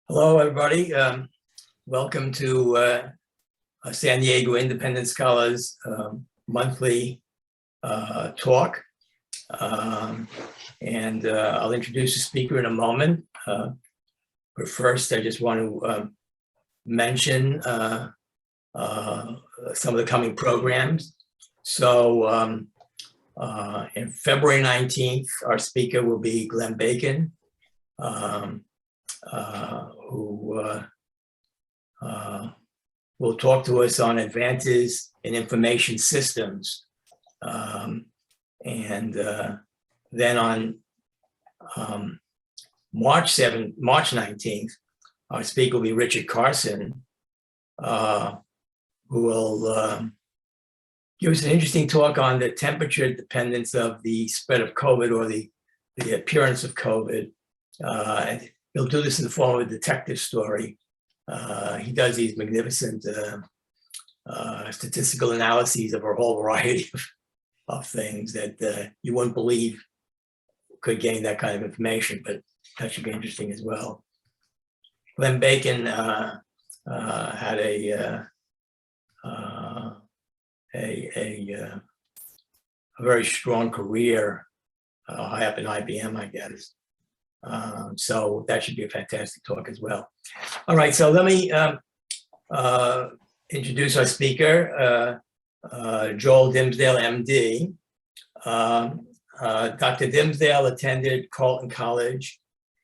Hello, everybody. Welcome to San Diego Independent Scholars monthly talk. I'll introduce the speaker in a moment. But first, I just want to mention some of the coming programs. So in February 19th, our speaker will be Glenn Bacon. Who will talk to us on advances in information systems. Then on March 19th, our speaker will be Richard Carson, who will give us an interesting talk on the temperature dependence of the spread of COVID or the appearance of COVID. He'll do this in the form of a detective story. He does these magnificent statistical analyses of a whole variety of things that you wouldn't believe could gain that kind of information, but that should be interesting as well. Glenn Bacon had a very strong career high up in IBM, I guess. So that should be a fantastic talk as well. All right, so let me introduce our speaker, Joel Dimsdale MD. Dr. Dimsdale attended Carleton College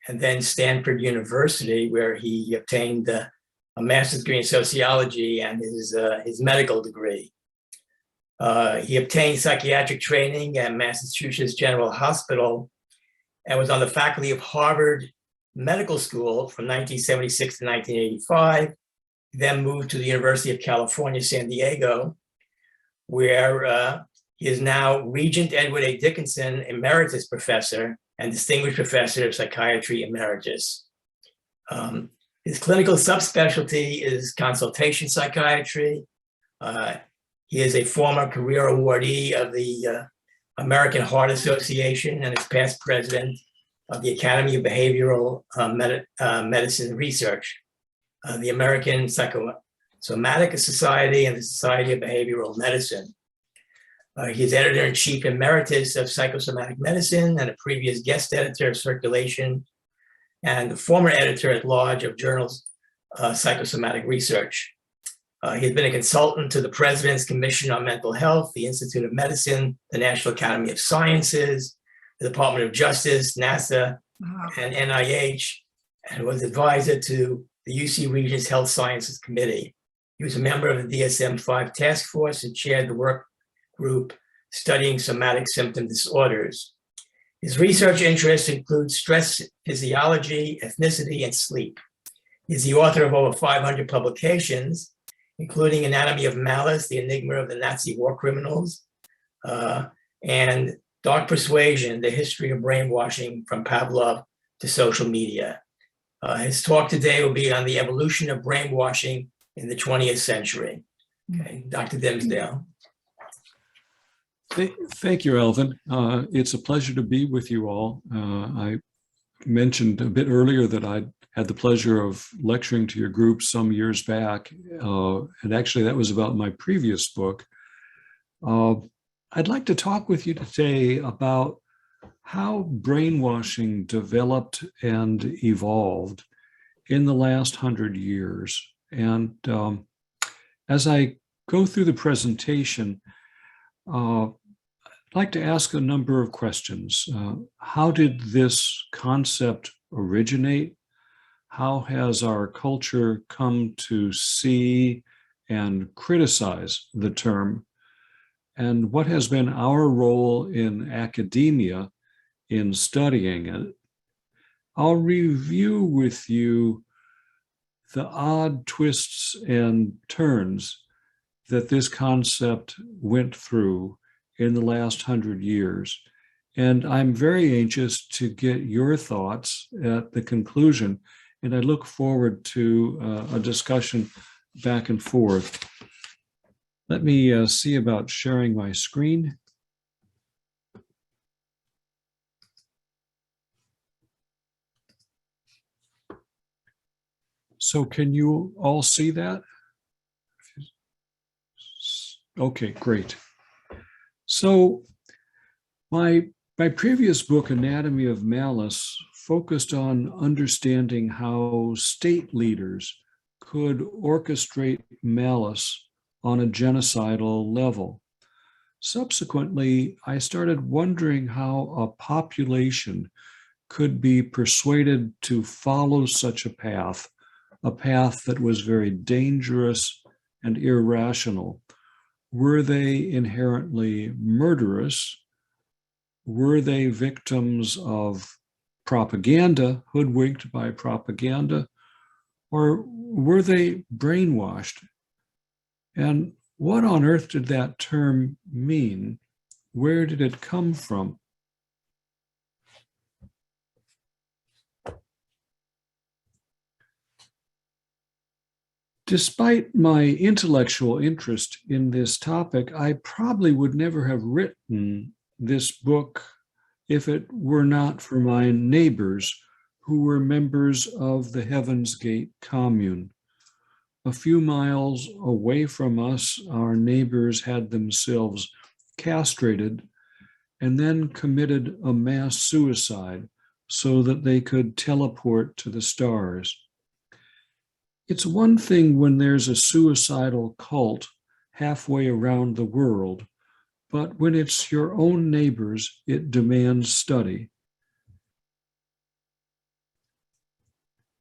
and then Stanford University, where he obtained a master's degree in sociology and his medical degree. He obtained psychiatric training at Massachusetts General Hospital and was on the faculty of Harvard Medical School from 1976 to 1985, then moved to the University of California, San Diego, where he is now Regent Edward A. Dickinson Emeritus Professor and Distinguished Professor of Psychiatry Emeritus. His clinical subspecialty is consultation psychiatry. He is a former career awardee of the American Heart Association and is past president of the Academy of Behavioral Medicine Research, the American Psychosomatic Society and the Society of Behavioral Medicine. He is editor-in-chief emeritus of Psychosomatic Medicine and a previous guest editor of Circulation and the former editor-at-large of journals Psychosomatic Research. He has been a consultant to the President's Commission on Mental Health, the Institute of Medicine, the National Academy of Sciences, the Department of Justice, NASA, and NIH, and was advisor to the UC Regents Health Sciences Committee. He was a member of the DSM-5 task force and chaired the work group studying somatic symptom disorders. His research interests include stress physiology, ethnicity, and sleep. He is the author of over 500 publications, including Anatomy of Malice, The Enigma of the Nazi War Criminals, and Dark Persuasion, The History of Brainwashing from Pavlov to Social Media. His talk today will be on the evolution of brainwashing in the 20th century. Okay, Dr. Dimsdale. Thank you, Alvin. It's a pleasure to be with you all. I mentioned a bit earlier that I had the pleasure of lecturing to your group some years back, and actually that was about my previous book. I'd like to talk with you today about how brainwashing developed and evolved in the last 100 years. And as I go through the presentation, I'd like to ask a number of questions. How did this concept originate? How has our culture come to see and criticize the term? And what has been our role in academia in studying it? I'll review with you the odd twists and turns that this concept went through in the last 100 years. And I'm very anxious to get your thoughts at the conclusion. And I look forward to a discussion back and forth. Let me see about sharing my screen. So can you all see that? Okay, great. So my previous book, Anatomy of Malice, focused on understanding how state leaders could orchestrate malice on a genocidal level. Subsequently, I started wondering how a population could be persuaded to follow such a path that was very dangerous and irrational. Were they inherently murderous? Were they victims of propaganda, hoodwinked by propaganda? Or were they brainwashed? And what on earth did that term mean? Where did it come from? Despite my intellectual interest in this topic, I probably would never have written this book if it were not for my neighbors who were members of the Heaven's Gate commune. A few miles away from us, our neighbors had themselves castrated and then committed a mass suicide so that they could teleport to the stars. It's one thing when there's a suicidal cult halfway around the world, but when it's your own neighbors, it demands study.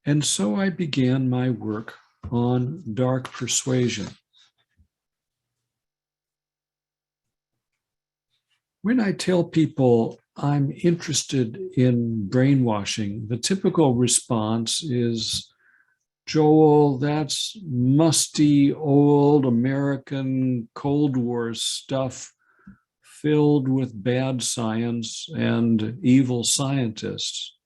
And so I began my work on dark persuasion. When I tell people I'm interested in brainwashing, the typical response is, Joel, that's musty, old American Cold War stuff filled with bad science and evil scientists.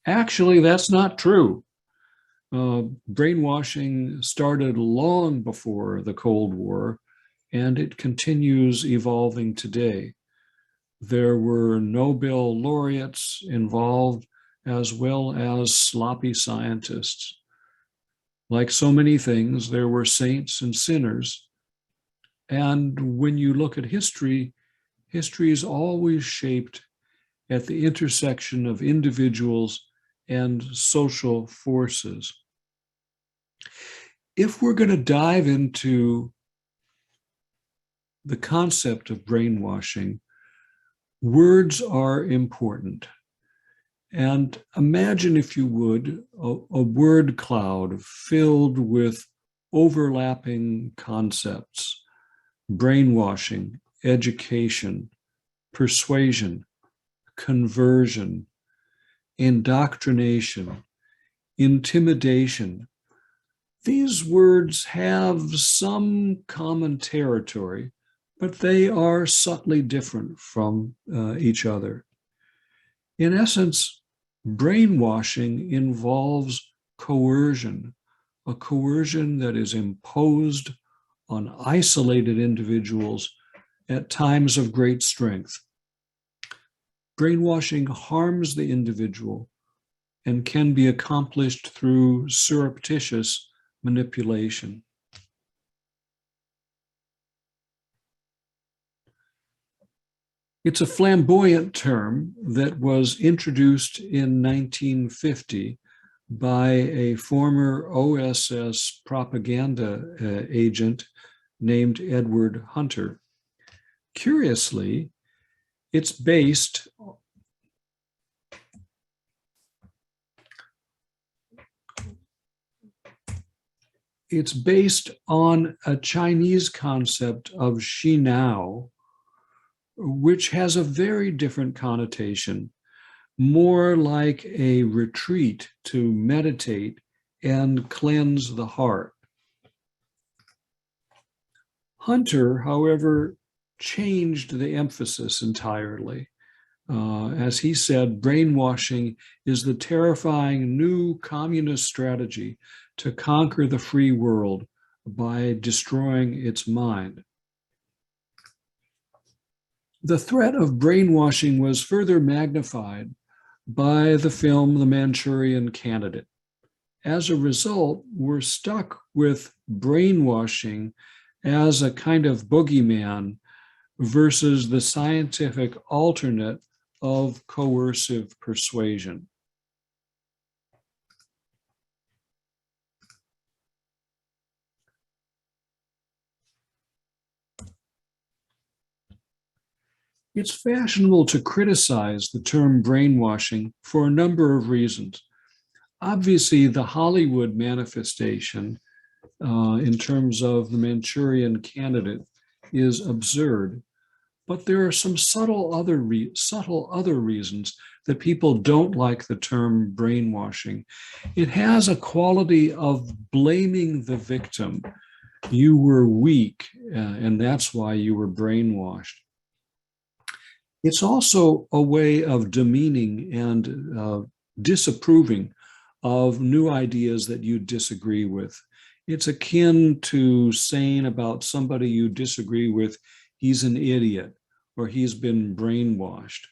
Actually, that's not true. Brainwashing started long before the Cold War, and it continues evolving today. There were Nobel laureates involved, as well as sloppy scientists. Like so many things, there were saints and sinners. And when you look at history, history is always shaped at the intersection of individuals and social forces. If we're going to dive into the concept of brainwashing, words are important. And imagine, if you would, a word cloud filled with overlapping concepts: brainwashing, education, persuasion, conversion, indoctrination, intimidation. These words have some common territory, but they are subtly different from each other. In essence, brainwashing involves coercion, a coercion that is imposed on isolated individuals at times of great strength. Brainwashing harms the individual and can be accomplished through surreptitious manipulation. It's a flamboyant term that was introduced in 1950 by a former OSS propaganda agent named Edward Hunter. Curiously, it's based on a Chinese concept of Xinao, which has a very different connotation, more like a retreat to meditate and cleanse the heart. Hunter, however, changed the emphasis entirely. As he said, brainwashing is the terrifying new communist strategy to conquer the free world by destroying its mind. The threat of brainwashing was further magnified by the film The Manchurian Candidate. as a result, we're stuck with brainwashing as a kind of boogeyman versus the scientific alternate of coercive persuasion. It's fashionable to criticize the term brainwashing for a number of reasons. Obviously, the Hollywood manifestation in terms of the Manchurian Candidate is absurd, but there are some subtle other reasons that people don't like the term brainwashing. It has a quality of blaming the victim. You were weak, and that's why you were brainwashed. It's also a way of demeaning and disapproving of new ideas that you disagree with. It's akin to saying about somebody you disagree with, he's an idiot or he's been brainwashed.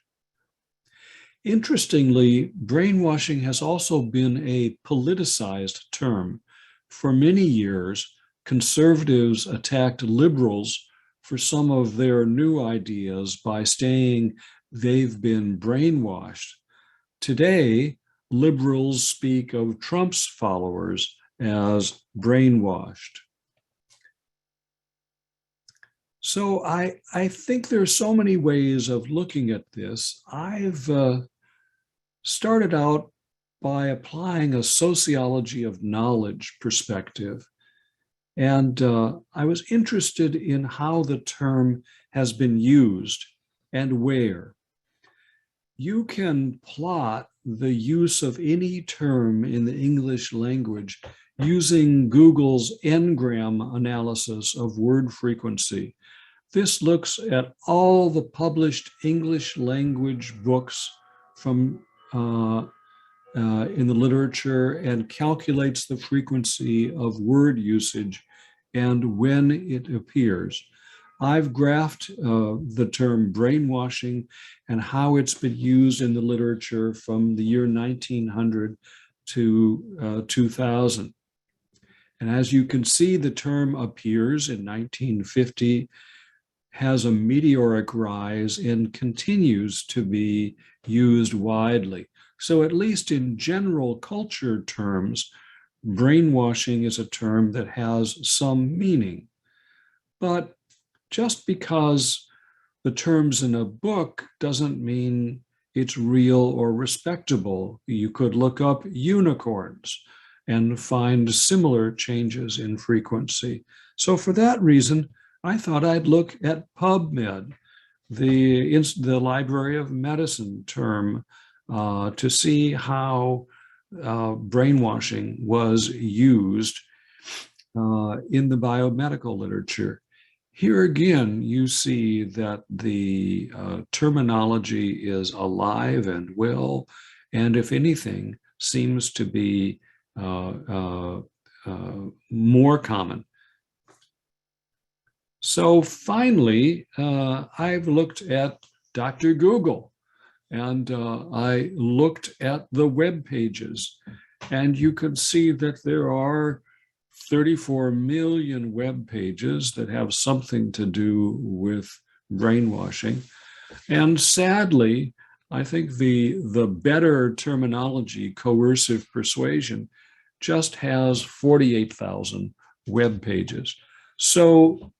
Interestingly, brainwashing has also been a politicized term. For many years, conservatives attacked liberals for some of their new ideas by saying they've been brainwashed. Today, liberals speak of Trump's followers as brainwashed. So I think there's so many ways of looking at this. I've started out by applying a sociology of knowledge perspective. And I was interested in how the term has been used and where. You can plot the use of any term in the English language using Google's n-gram analysis of word frequency. This looks at all the published English language books from in the literature and calculates the frequency of word usage and when it appears. I've graphed the term brainwashing and how it's been used in the literature from the year 1900 to 2000. And as you can see, the term appears in 1950, has a meteoric rise, and continues to be used widely. So at least in general culture terms, brainwashing is a term that has some meaning. But just because the term's in a book doesn't mean it's real or respectable. You could look up unicorns and find similar changes in frequency. So for that reason, I thought I'd look at PubMed, the Library of Medicine term, to see how brainwashing was used in the biomedical literature. Here again, you see that the terminology is alive and well, and if anything, seems to be more common. So finally, I've looked at Dr. Google, and I looked at the web pages, and you can see that there are 34 million web pages that have something to do with brainwashing. And sadly, I think the better terminology, coercive persuasion, just has 48,000 web pages. So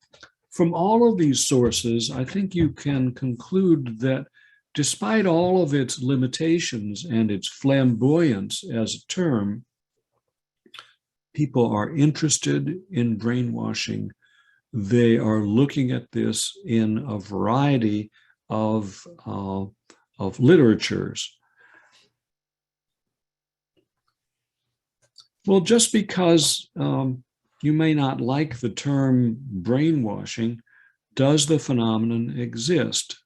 from all of these sources, I think you can conclude that despite all of its limitations and its flamboyance as a term, people are interested in brainwashing. They are looking at this in a variety of literatures. Well, just because you may not like the term brainwashing, does the phenomenon exist?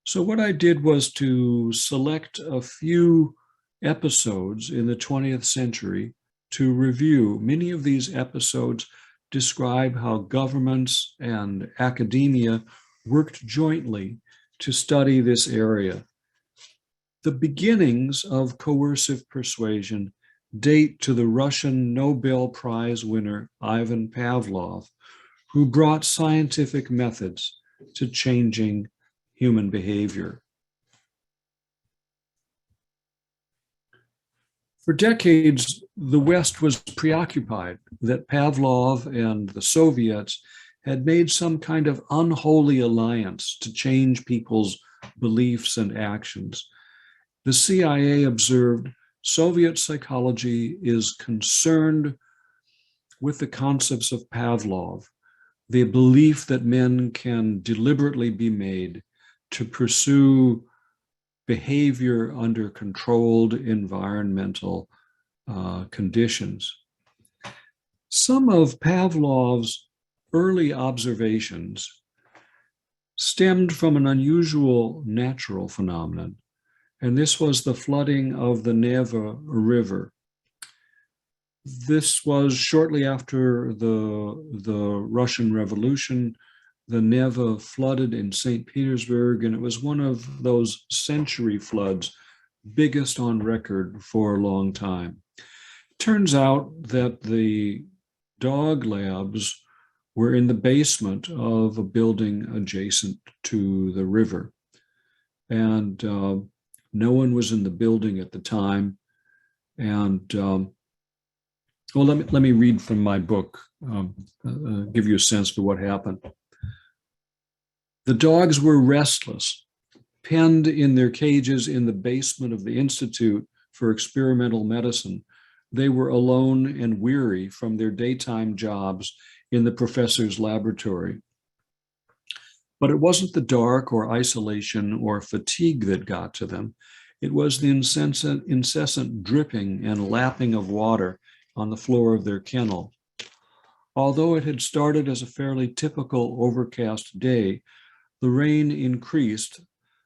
So what I did was to select a few episodes in the 20th century to review. Many of these episodes describe how governments and academia worked jointly to study this area. The beginnings of coercive persuasion date to the Russian Nobel Prize winner Ivan Pavlov, who brought scientific methods to changing human behavior. For decades, the West was preoccupied that Pavlov and the Soviets had made some kind of unholy alliance to change people's beliefs and actions. The CIA observed Soviet psychology is concerned with the concepts of Pavlov, the belief that men can deliberately be made to pursue behavior under controlled environmental conditions. Some of Pavlov's early observations stemmed from an unusual natural phenomenon, and this was the flooding of the Neva River. This was shortly after the Russian Revolution. The Neva flooded in St. Petersburg, and it was one of those century floods, biggest on record for a long time. It turns out that the dog labs were in the basement of a building adjacent to the river. And no one was in the building at the time. And well, let me read from my book, give you a sense for what happened. The dogs were restless, penned in their cages in the basement of the Institute for Experimental Medicine. They were alone and weary from their daytime jobs in the professor's laboratory. But it wasn't the dark or isolation or fatigue that got to them. It was the incessant dripping and lapping of water on the floor of their kennel. Although it had started as a fairly typical overcast day, the rain increased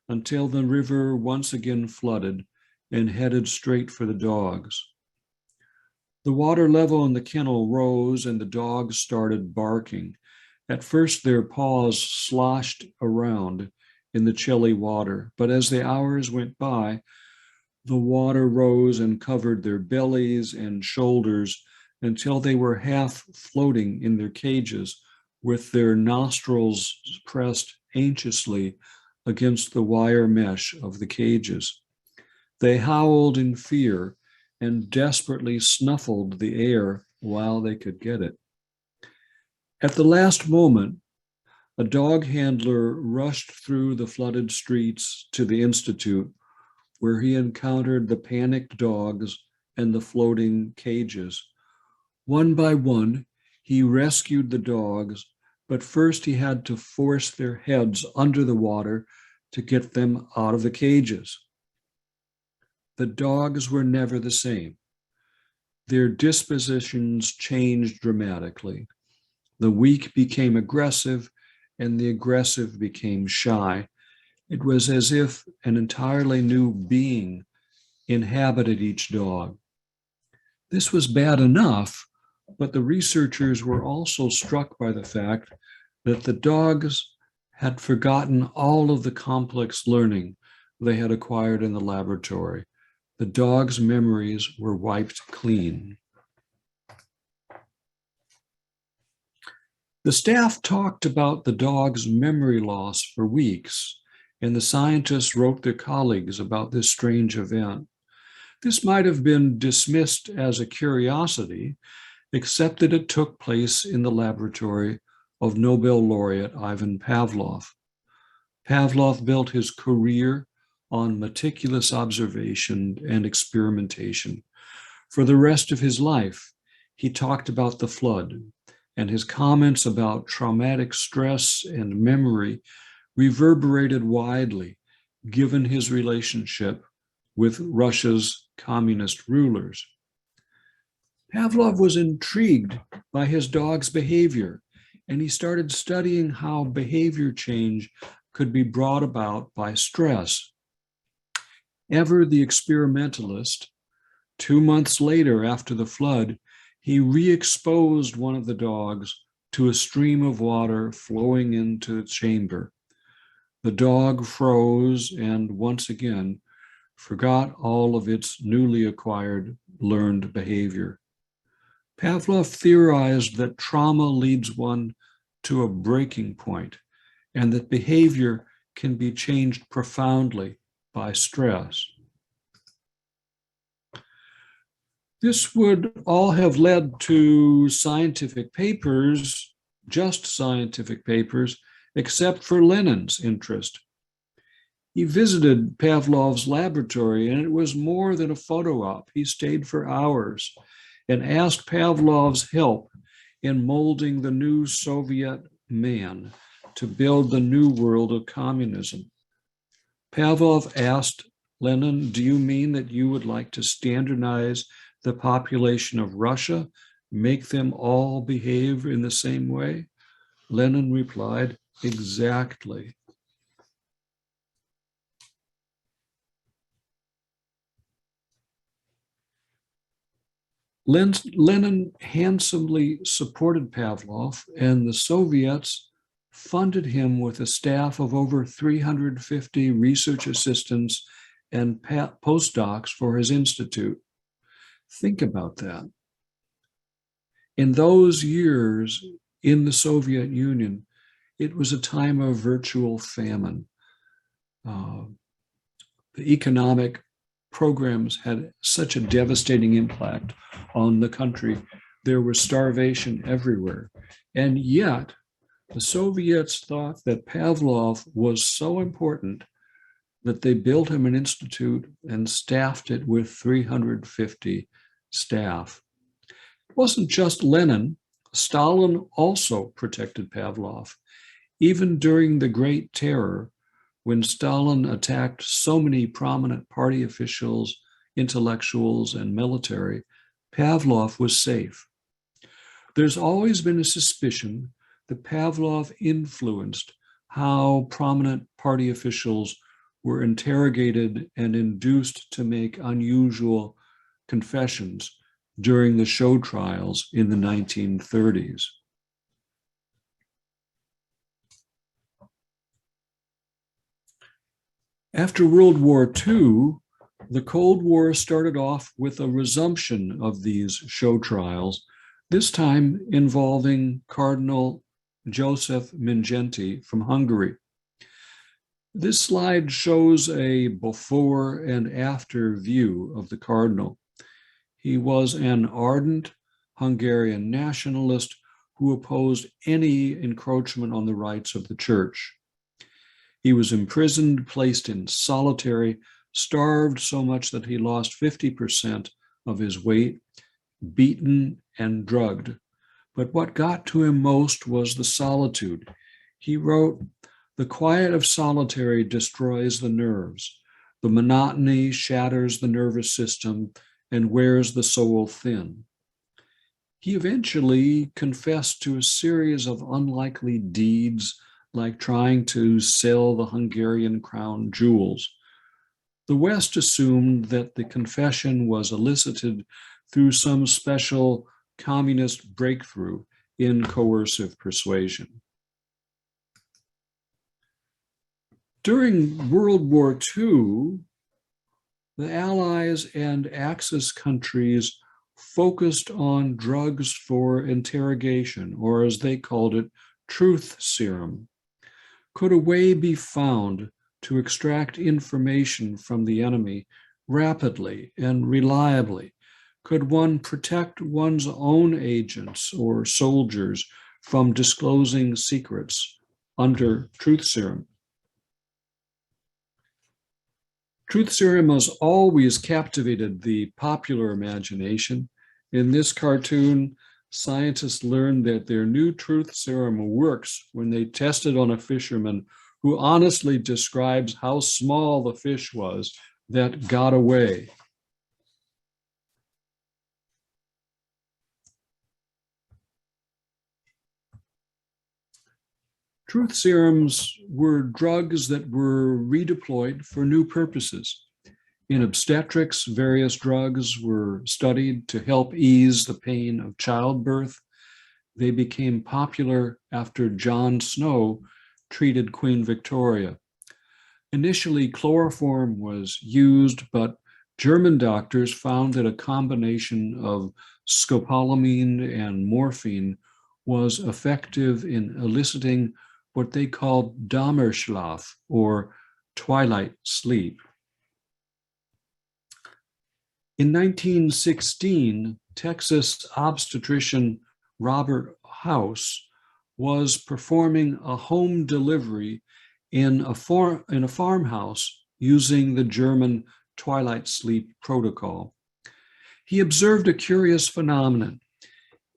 until the river once again flooded and headed straight for the dogs. The water level in the kennel rose and the dogs started barking. At first, their paws sloshed around in the chilly water, but as the hours went by, the water rose and covered their bellies and shoulders until they were half floating in their cages with their nostrils pressed anxiously against the wire mesh of the cages. They howled in fear and desperately snuffled the air while they could get it. At the last moment, a dog handler rushed through the flooded streets to the Institute, where he encountered the panicked dogs and the floating cages. One by one, he rescued the dogs, but first he had to force their heads under the water to get them out of the cages. The dogs were never the same. Their dispositions changed dramatically. The weak became aggressive, and the aggressive became shy. It was as if an entirely new being inhabited each dog. This was bad enough, but the researchers were also struck by the fact that the dogs had forgotten all of the complex learning they had acquired in the laboratory. The dogs' memories were wiped clean. The staff talked about the dog's memory loss for weeks, and the scientists wrote their colleagues about this strange event. This might have been dismissed as a curiosity, except that it took place in the laboratory of Nobel laureate Ivan Pavlov. Pavlov built his career on meticulous observation and experimentation. For the rest of his life, he talked about the flood, and his comments about traumatic stress and memory reverberated widely, given his relationship with Russia's communist rulers. Pavlov was intrigued by his dog's behavior, and he started studying how behavior change could be brought about by stress. Ever the experimentalist, 2 months later after the flood, he re-exposed one of the dogs to a stream of water flowing into the chamber. The dog froze and once again forgot all of its newly acquired learned behavior. Pavlov theorized that trauma leads one to a breaking point and that behavior can be changed profoundly by stress. This would all have led to scientific papers, just scientific papers, except for Lenin's interest. He visited Pavlov's laboratory, and it was more than a photo op. He stayed for hours and asked Pavlov's help in molding the new Soviet man to build the new world of communism. Pavlov asked Lenin, "Do you mean that you would like to standardize the population of Russia, make them all behave in the same way?" Lenin replied, "Exactly." Lenin handsomely supported Pavlov, and the Soviets funded him with a staff of over 350 research assistants and postdocs for his institute. Think about that. In those years in the Soviet Union, it was a time of virtual famine. The economic programs had such a devastating impact on the country. There was starvation everywhere. And yet, the Soviets thought that Pavlov was so important that they built him an institute and staffed it with 350 staff. It wasn't just Lenin. Stalin also protected Pavlov. Even during the Great Terror, when Stalin attacked so many prominent party officials, intellectuals, and military, Pavlov was safe. There's always been a suspicion that Pavlov influenced how prominent party officials were interrogated and induced to make unusual confessions during the show trials in the 1930s. After World War II, the Cold War started off with a resumption of these show trials, this time involving Cardinal Joseph Mindszenty from Hungary. This slide shows a before and after view of the cardinal. He was an ardent Hungarian nationalist who opposed any encroachment on the rights of the church. He was imprisoned, placed in solitary, starved so much that he lost 50% of his weight, beaten and drugged. But what got to him most was the solitude. He wrote, "The quiet of solitary destroys the nerves. The monotony shatters the nervous system and wears the soul thin." He eventually confessed to a series of unlikely deeds, like trying to sell the Hungarian crown jewels. The West assumed that the confession was elicited through some special communist breakthrough in coercive persuasion. During World War II, the Allies and Axis countries focused on drugs for interrogation, or as they called it, truth serum. Could a way be found to extract information from the enemy rapidly and reliably? Could one protect one's own agents or soldiers from disclosing secrets under truth serum? Truth serum has always captivated the popular imagination. In this cartoon, scientists learned that their new truth serum works when they test it on a fisherman who honestly describes how small the fish was that got away. Truth serums were drugs that were redeployed for new purposes. In obstetrics, various drugs were studied to help ease the pain of childbirth. They became popular after Jon Snow treated Queen Victoria. Initially, chloroform was used, but German doctors found that a combination of scopolamine and morphine was effective in eliciting what they called Dämmerschlaf, or twilight sleep. In 1916, Texas obstetrician Robert House was performing a home delivery in a farmhouse using the German twilight sleep protocol. He observed a curious phenomenon.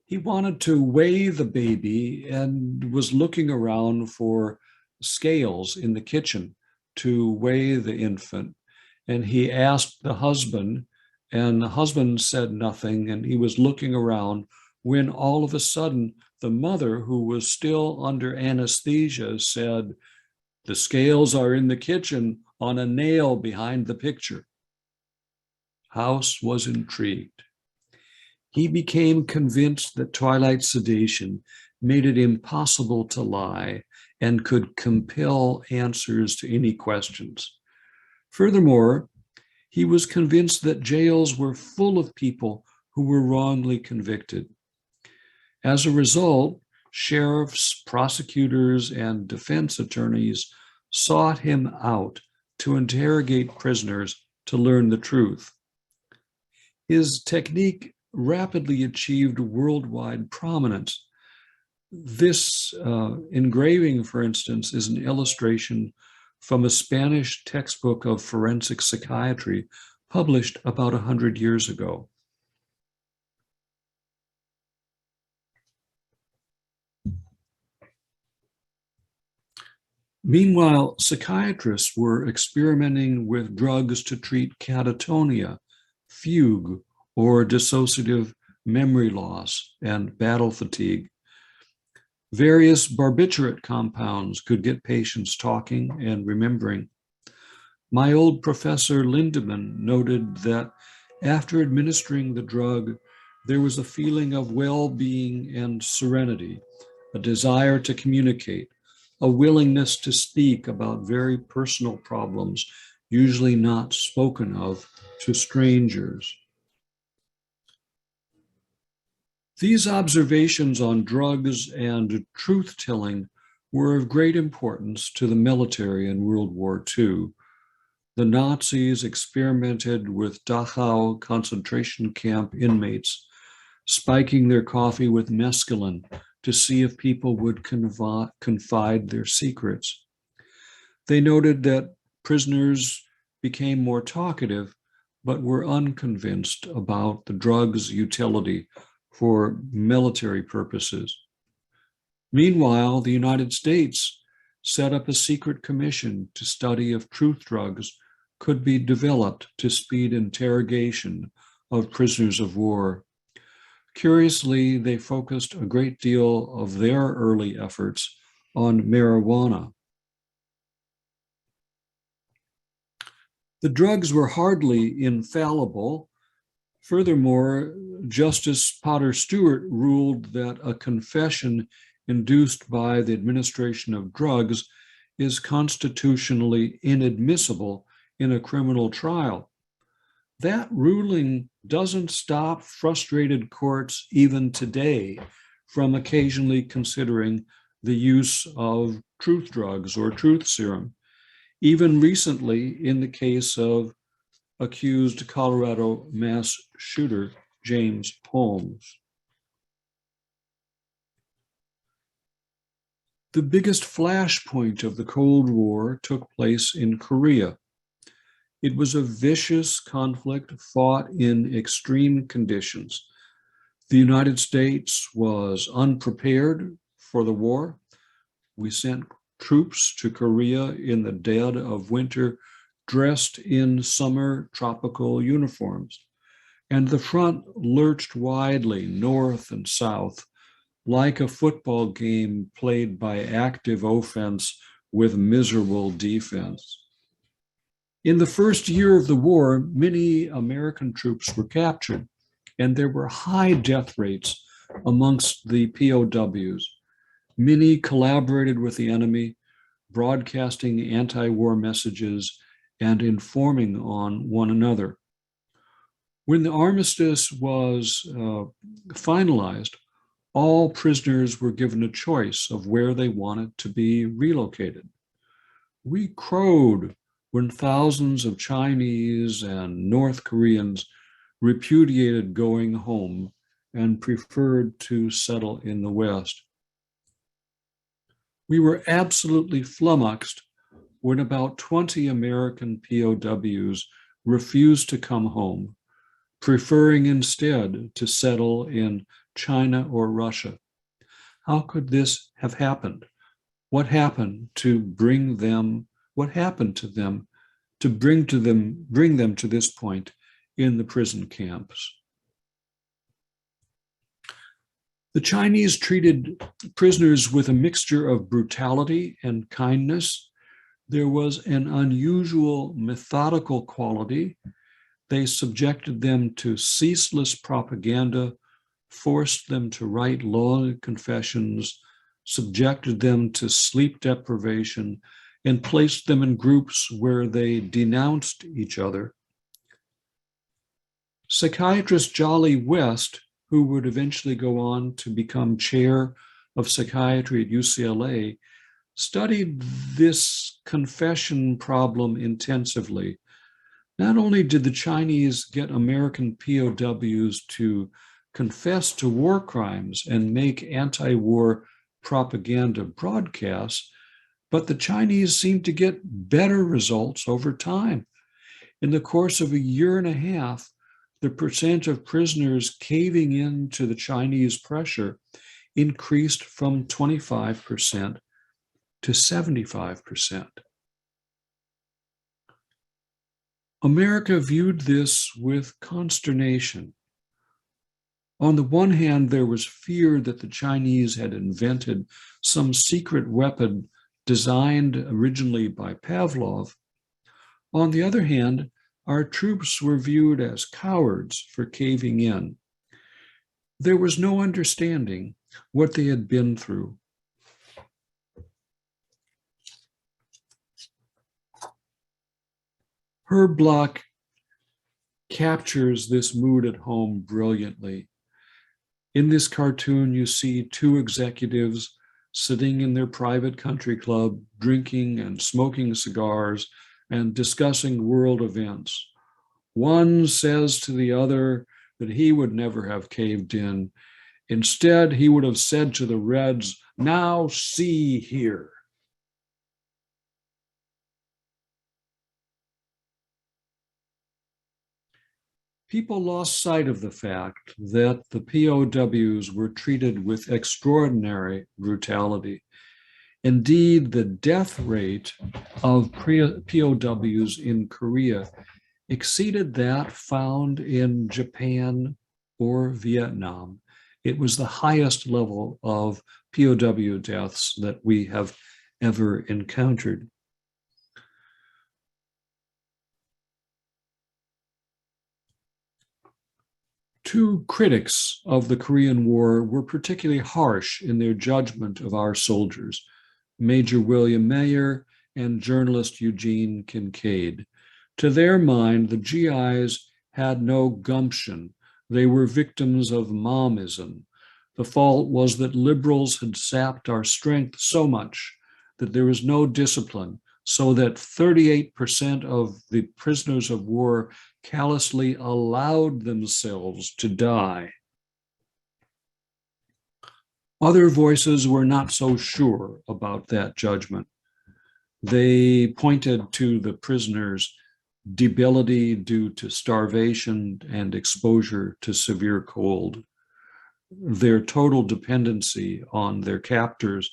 He wanted to weigh the baby and was looking around for scales in the kitchen to weigh the infant. And he asked the husband, and the husband said nothing, and he was looking around when all of a sudden the mother, who was still under anesthesia, said, "The scales are in the kitchen on a nail behind the picture." House was intrigued. He became convinced that twilight sedation made it impossible to lie and could compel answers to any questions. Furthermore, he was convinced that jails were full of people who were wrongly convicted. As a result, sheriffs, prosecutors, and defense attorneys sought him out to interrogate prisoners to learn the truth. His technique rapidly achieved worldwide prominence. This engraving, for instance, is an illustration from a Spanish textbook of forensic psychiatry published about 100 years ago. Meanwhile, psychiatrists were experimenting with drugs to treat catatonia, fugue, or dissociative memory loss and battle fatigue. Various barbiturate compounds could get patients talking and remembering. My old professor Lindemann noted that after administering the drug, there was a feeling of well-being and serenity, a desire to communicate, a willingness to speak about very personal problems, usually not spoken of to strangers. These observations on drugs and truth-telling were of great importance to the military in World War II. The Nazis experimented with Dachau concentration camp inmates, spiking their coffee with mescaline to see if people would confide their secrets. They noted that prisoners became more talkative, but were unconvinced about the drug's utility for military purposes. Meanwhile, the United States set up a secret commission to study if truth drugs could be developed to speed interrogation of prisoners of war. Curiously, they focused a great deal of their early efforts on marijuana. The drugs were hardly infallible. Furthermore, Justice Potter Stewart ruled that a confession induced by the administration of drugs is constitutionally inadmissible in a criminal trial. That ruling doesn't stop frustrated courts even today from occasionally considering the use of truth drugs or truth serum. Even recently, in the case of accused Colorado mass shooter James Holmes. The biggest flashpoint of the Cold War took place in Korea. It was a vicious conflict fought in extreme conditions. The United States was unprepared for the war. We sent troops to Korea in the dead of winter, dressed in summer tropical uniforms, and the front lurched widely north and south, like a football game played by active offense with miserable defense. In the first year of the war, many American troops were captured, and there were high death rates amongst the POWs. Many collaborated with the enemy, broadcasting anti-war messages, and informing on one another. When the armistice was finalized, all prisoners were given a choice of where they wanted to be relocated. We crowed when thousands of Chinese and North Koreans repudiated going home and preferred to settle in the West. We were absolutely flummoxed when about 20 American POWs refused to come home, preferring instead to settle in China or Russia. How could this have happened? What happened to bring them to bring them to this point in the prison camps? The Chinese treated prisoners with a mixture of brutality and kindness. There was an unusual methodical quality. They subjected them to ceaseless propaganda, forced them to write long confessions, subjected them to sleep deprivation, and placed them in groups where they denounced each other. Psychiatrist Jolly West, who would eventually go on to become chair of psychiatry at UCLA, studied this confession problem intensively. Not only did the Chinese get American POWs to confess to war crimes and make anti-war propaganda broadcasts, but the Chinese seemed to get better results over time. In the course of a year and a half, the percent of prisoners caving in to the Chinese pressure increased from 25% to 75%. America viewed this with consternation. On the one hand, there was fear that the Chinese had invented some secret weapon designed originally by Pavlov. On the other hand, our troops were viewed as cowards for caving in. There was no understanding what they had been through. Herb Bloch captures this mood at home brilliantly. In this cartoon, you see two executives sitting in their private country club, drinking and smoking cigars and discussing world events. One says to the other that he would never have caved in. Instead, he would have said to the Reds, "Now see here." People lost sight of the fact that the POWs were treated with extraordinary brutality. Indeed, the death rate of POWs in Korea exceeded that found in Japan or Vietnam. It was the highest level of POW deaths that we have ever encountered. Two critics of the Korean War were particularly harsh in their judgment of our soldiers, Major William Mayer and journalist Eugene Kincaid. To their mind, the GIs had no gumption. They were victims of momism. The fault was that liberals had sapped our strength so much that there was no discipline, so that 38% of the prisoners of war callously allowed themselves to die. Other voices were not so sure about that judgment. They pointed to the prisoners' debility due to starvation and exposure to severe cold, their total dependency on their captors,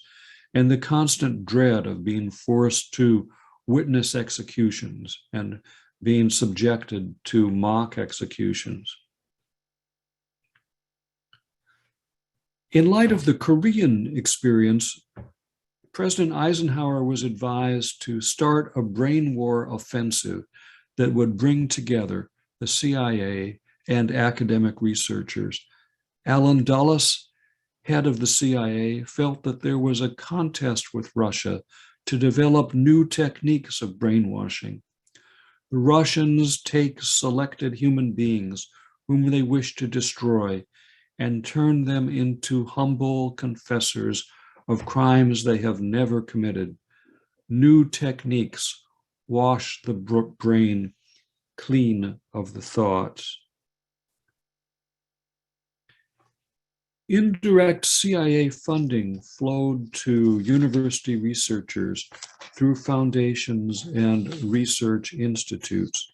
and the constant dread of being forced to witness executions and being subjected to mock executions. In light of the Korean experience, President Eisenhower was advised to start a brain war offensive that would bring together the CIA and academic researchers. Allen Dulles, head of the CIA, felt that there was a contest with Russia to develop new techniques of brainwashing. The Russians take selected human beings whom they wish to destroy and turn them into humble confessors of crimes they have never committed. New techniques wash the brain clean of the thoughts. Indirect CIA funding flowed to university researchers through foundations and research institutes.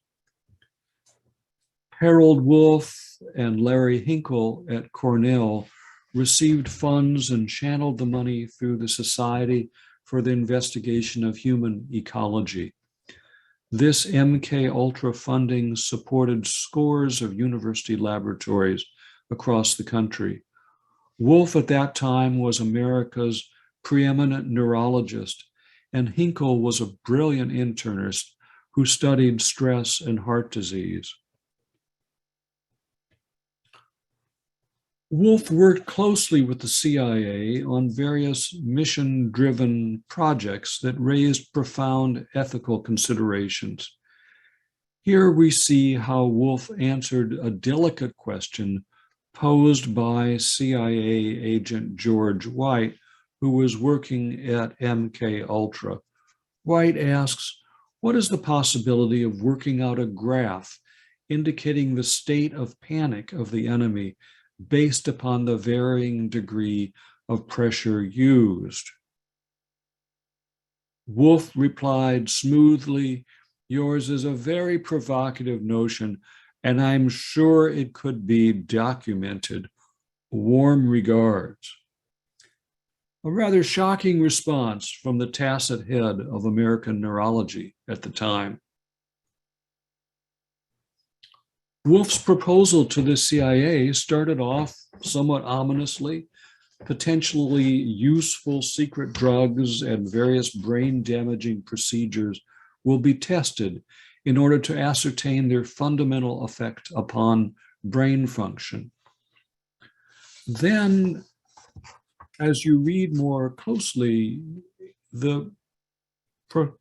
Harold Wolff and Larry Hinkle at Cornell received funds and channeled the money through the Society for the Investigation of Human Ecology. This MK-Ultra funding supported scores of university laboratories across the country. Wolff at that time was America's preeminent neurologist, and Hinkle was a brilliant internist who studied stress and heart disease. Wolff worked closely with the CIA on various mission-driven projects that raised profound ethical considerations. Here we see how Wolff answered a delicate question posed by CIA agent George White, who was working at MK-Ultra. White asks, what is the possibility of working out a graph indicating the state of panic of the enemy based upon the varying degree of pressure used? Wolff replied smoothly, yours is a very provocative notion, and I'm sure it could be documented. Warm regards. A rather shocking response from the tacit head of American neurology at the time. Wolff's proposal to the CIA started off somewhat ominously. Potentially useful secret drugs and various brain-damaging procedures will be tested in order to ascertain their fundamental effect upon brain function. Then, as you read more closely, the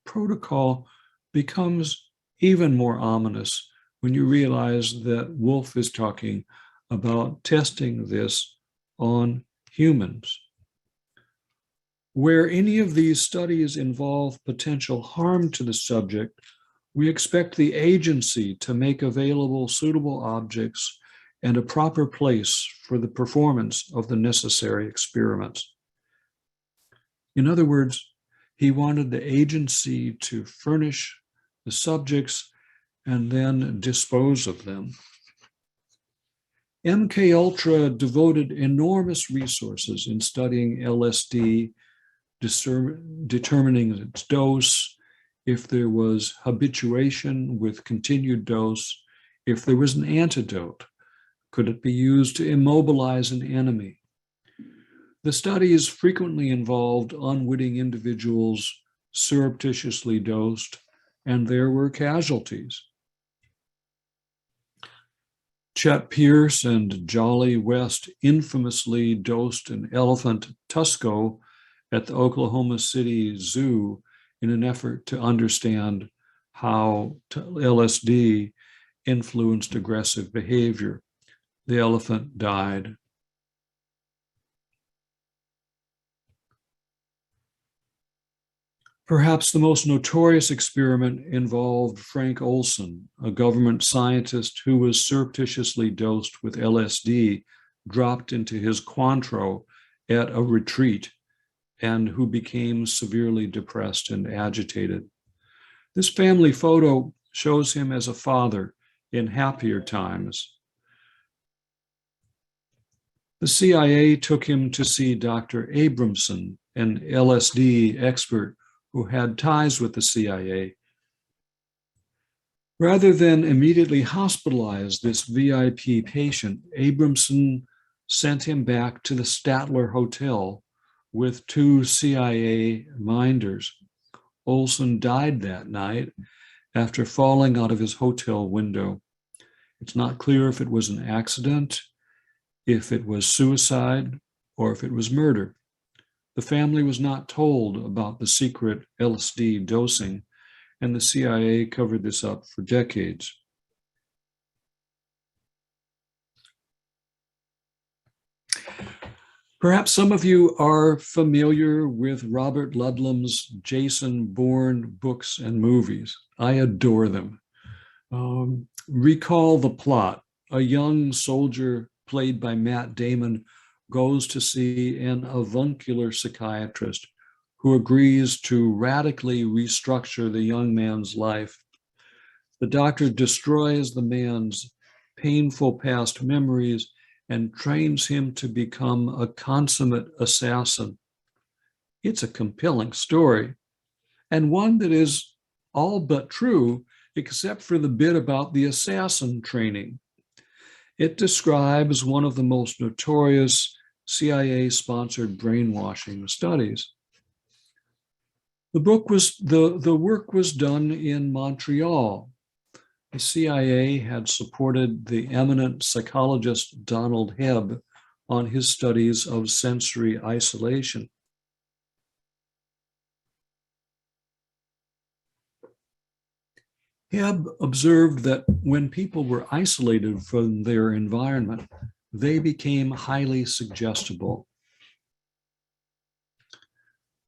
protocol becomes even more ominous when you realize that Wolff is talking about testing this on humans. Where any of these studies involve potential harm to the subject, we expect the agency to make available suitable objects and a proper place for the performance of the necessary experiments. In other words, he wanted the agency to furnish the subjects and then dispose of them. MK-Ultra devoted enormous resources in studying LSD, determining its dose, if there was habituation with continued dose, if there was an antidote, could it be used to immobilize an enemy? The studies frequently involved unwitting individuals surreptitiously dosed, and there were casualties. Chet Pierce and Jolly West infamously dosed an elephant Tusco at the Oklahoma City Zoo in an effort to understand how LSD influenced aggressive behavior. The elephant died. Perhaps the most notorious experiment involved Frank Olson, a government scientist who was surreptitiously dosed with LSD, dropped into his Cointreau at a retreat, and who became severely depressed and agitated. This family photo shows him as a father in happier times. The CIA took him to see Dr. Abramson, an LSD expert who had ties with the CIA. Rather than immediately hospitalize this VIP patient, Abramson sent him back to the Statler Hotel with 2 CIA minders. Olson died that night after falling out of his hotel window. It's not clear if it was an accident, if it was suicide, or if it was murder. The family was not told about the secret LSD dosing, and the CIA covered this up for decades. Perhaps some of you are familiar with Robert Ludlum's Jason Bourne books and movies. I adore them. Recall the plot. A young soldier played by Matt Damon goes to see an avuncular psychiatrist who agrees to radically restructure the young man's life. The doctor destroys the man's painful past memories and trains him to become a consummate assassin. It's a compelling story, and one that is all but true, except for the bit about the assassin training. It describes one of the most notorious CIA-sponsored brainwashing studies. The work was done in Montreal. The CIA had supported the eminent psychologist Donald Hebb on his studies of sensory isolation. Hebb observed that when people were isolated from their environment, they became highly suggestible.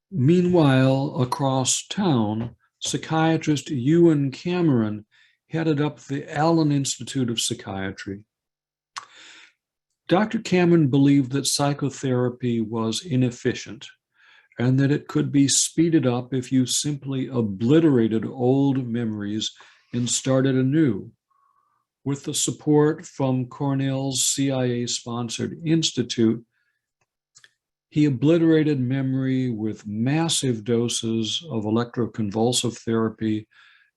Meanwhile, across town, psychiatrist Ewan Cameron headed up the Allen Institute of Psychiatry. Dr. Cameron believed that psychotherapy was inefficient and that it could be speeded up if you simply obliterated old memories and started anew. With the support from Cornell's CIA-sponsored institute, he obliterated memory with massive doses of electroconvulsive therapy,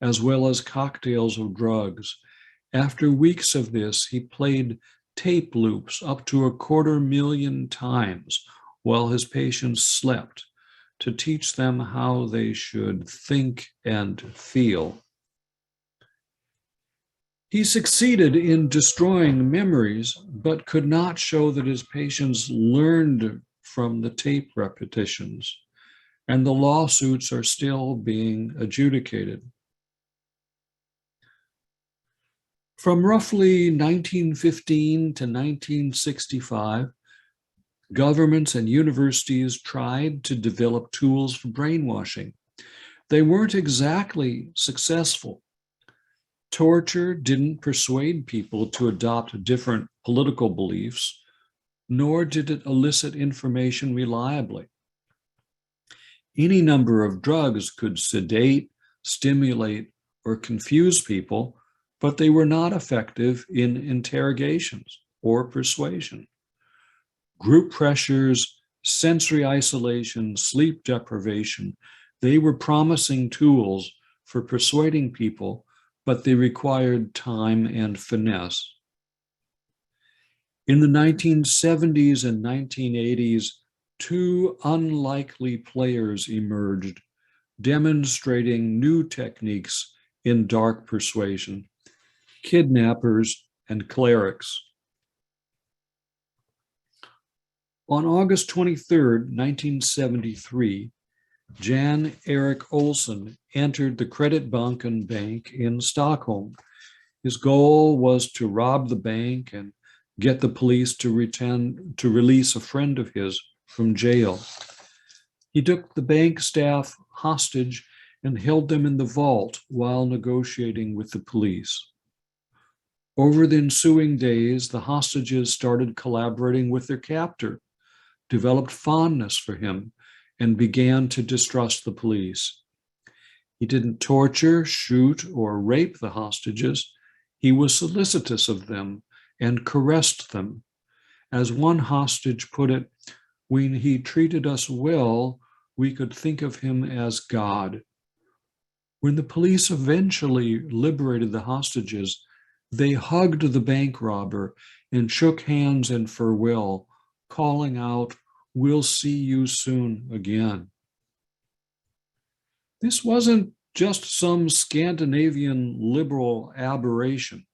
as well as cocktails of drugs. After weeks of this, he played tape loops up to 250,000 times while his patients slept to teach them how they should think and feel. He succeeded in destroying memories, but could not show that his patients learned from the tape repetitions, and the lawsuits are still being adjudicated. From roughly 1915 to 1965, governments and universities tried to develop tools for brainwashing. They weren't exactly successful. Torture didn't persuade people to adopt different political beliefs, nor did it elicit information reliably. Any number of drugs could sedate, stimulate, or confuse people, but they were not effective in interrogations or persuasion. Group pressures, sensory isolation, sleep deprivation, they were promising tools for persuading people, but they required time and finesse. In the 1970s and 1980s, two unlikely players emerged, demonstrating new techniques in dark persuasion: kidnappers and clerics. On August 23rd, 1973, Jan Erik Olson entered the Kreditbanken Bank in Stockholm. His goal was to rob the bank and get the police to release a friend of his from jail. He took the bank staff hostage and held them in the vault while negotiating with the police. Over the ensuing days, the hostages started collaborating with their captor, developed fondness for him, and began to distrust the police. He didn't torture, shoot, or rape the hostages. He was solicitous of them and caressed them. As one hostage put it, when he treated us well, we could think of him as God. When the police eventually liberated the hostages, they hugged the bank robber and shook hands in farewell, calling out, "We'll see you soon again." This wasn't just some Scandinavian liberal aberration.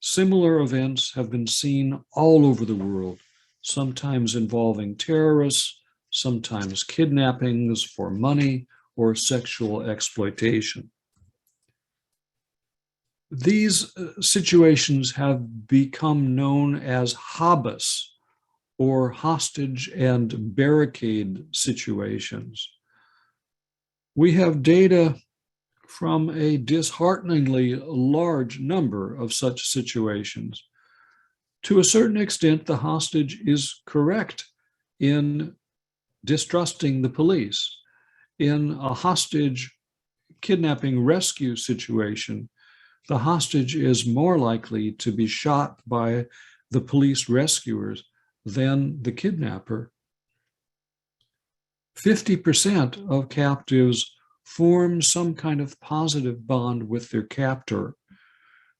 Similar events have been seen all over the world, sometimes involving terrorists, sometimes kidnappings for money or sexual exploitation. These situations have become known as habas, or hostage and barricade situations. We have data from a dishearteningly large number of such situations. To a certain extent, the hostage is correct in distrusting the police. In a hostage kidnapping rescue situation, the hostage is more likely to be shot by the police rescuers than the kidnapper. 50% of captives form some kind of positive bond with their captor.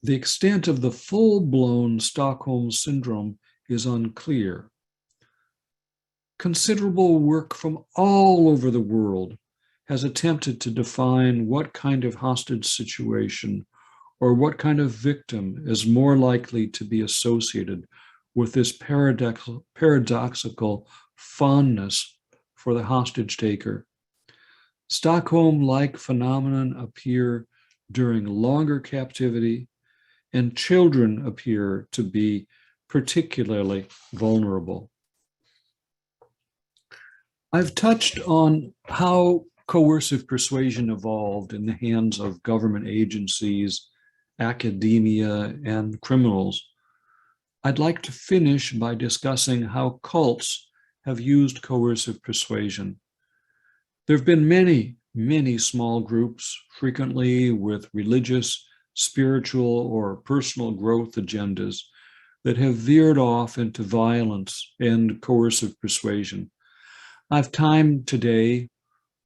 The extent of the full-blown Stockholm Syndrome is unclear. Considerable work from all over the world has attempted to define what kind of hostage situation or what kind of victim is more likely to be associated with this paradoxical fondness for the hostage taker. Stockholm-like phenomenon appear during longer captivity, and children appear to be particularly vulnerable. I've touched on how coercive persuasion evolved in the hands of government agencies, academia, and criminals. I'd like to finish by discussing how cults have used coercive persuasion. There have been many, many small groups, frequently with religious, spiritual, or personal growth agendas, that have veered off into violence and coercive persuasion. I've time today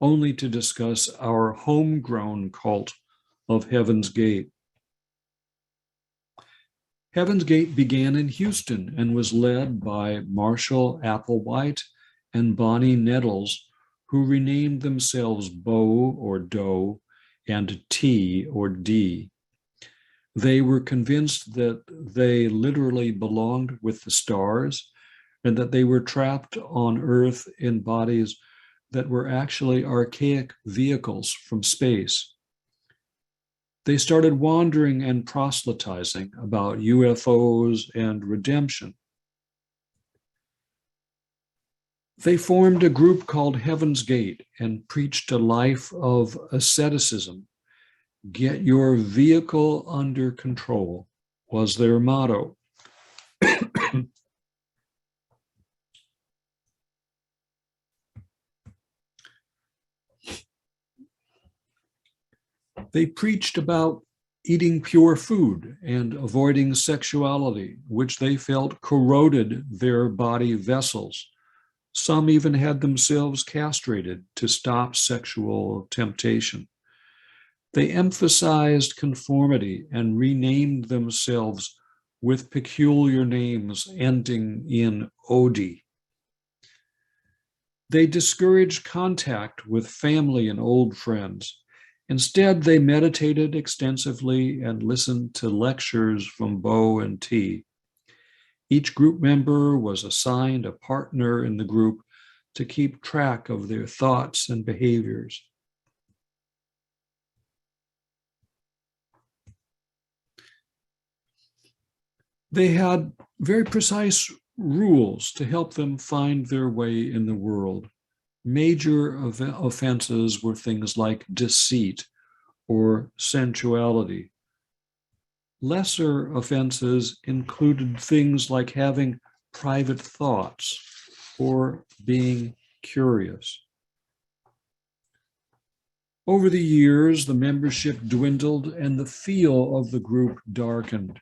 only to discuss our homegrown cult of Heaven's Gate. Heaven's Gate began in Houston and was led by Marshall Applewhite and Bonnie Nettles, who renamed themselves Bo or Doe and T or D. They were convinced that they literally belonged with the stars and that they were trapped on Earth in bodies that were actually archaic vehicles from space. They started wandering and proselytizing about UFOs and redemption. They formed a group called Heaven's Gate and preached a life of asceticism. Get your vehicle under control was their motto. They preached about eating pure food and avoiding sexuality, which they felt corroded their body vessels. Some even had themselves castrated to stop sexual temptation. They emphasized conformity and renamed themselves with peculiar names ending in "odi." They discouraged contact with family and old friends. Instead, they meditated extensively and listened to lectures from Bo and T. Each group member was assigned a partner in the group to keep track of their thoughts and behaviors. They had very precise rules to help them find their way in the world. Major offenses were things like deceit or sensuality. Lesser offenses included things like having private thoughts or being curious. Over the years, the membership dwindled and the feel of the group darkened.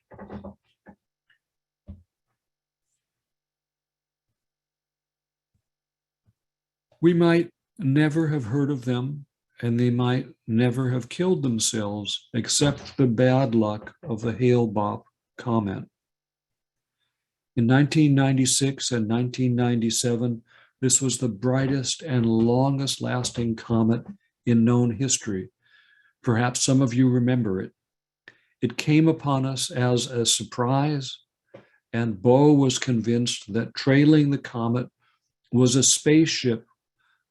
We might never have heard of them, and they might never have killed themselves, except the bad luck of the Hale-Bopp comet. In 1996 and 1997, this was the brightest and longest lasting comet in known history. Perhaps some of you remember it. It came upon us as a surprise, and Bo was convinced that trailing the comet was a spaceship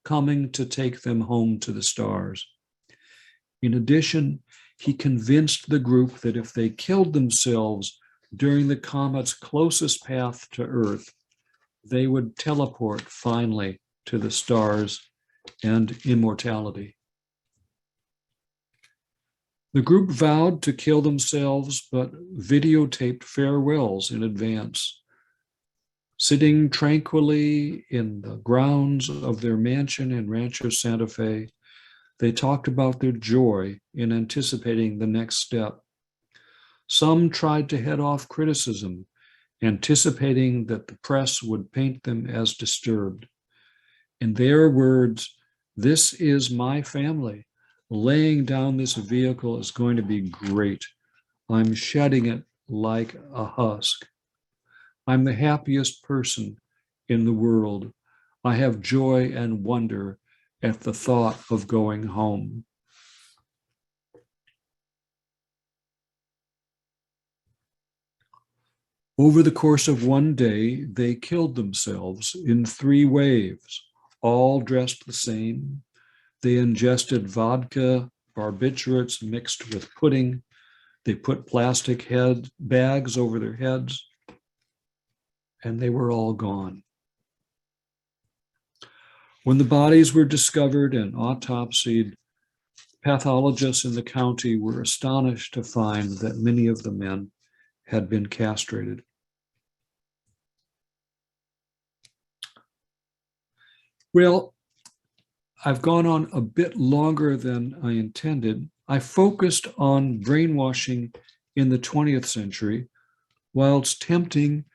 coming to take them home to the stars. In addition, he convinced the group that if they killed themselves during the comet's closest path to Earth, they would teleport finally to the stars and immortality. The group vowed to kill themselves, but videotaped farewells in advance. Sitting tranquilly in the grounds of their mansion in Rancho Santa Fe, they talked about their joy in anticipating the next step. Some tried to head off criticism, anticipating that the press would paint them as disturbed. In their words, "This is my family. Laying down this vehicle is going to be great. I'm shedding it like a husk. I'm the happiest person in the world. I have joy and wonder at the thought of going home." Over the course of one day, they killed themselves in 3 waves, all dressed the same. They ingested vodka, barbiturates mixed with pudding. They put plastic bags over their heads, and they were all gone. When the bodies were discovered and autopsied, pathologists in the county were astonished to find that many of the men had been castrated. Well, I've gone on a bit longer than I intended. I focused on brainwashing in the 20th century, while it's tempting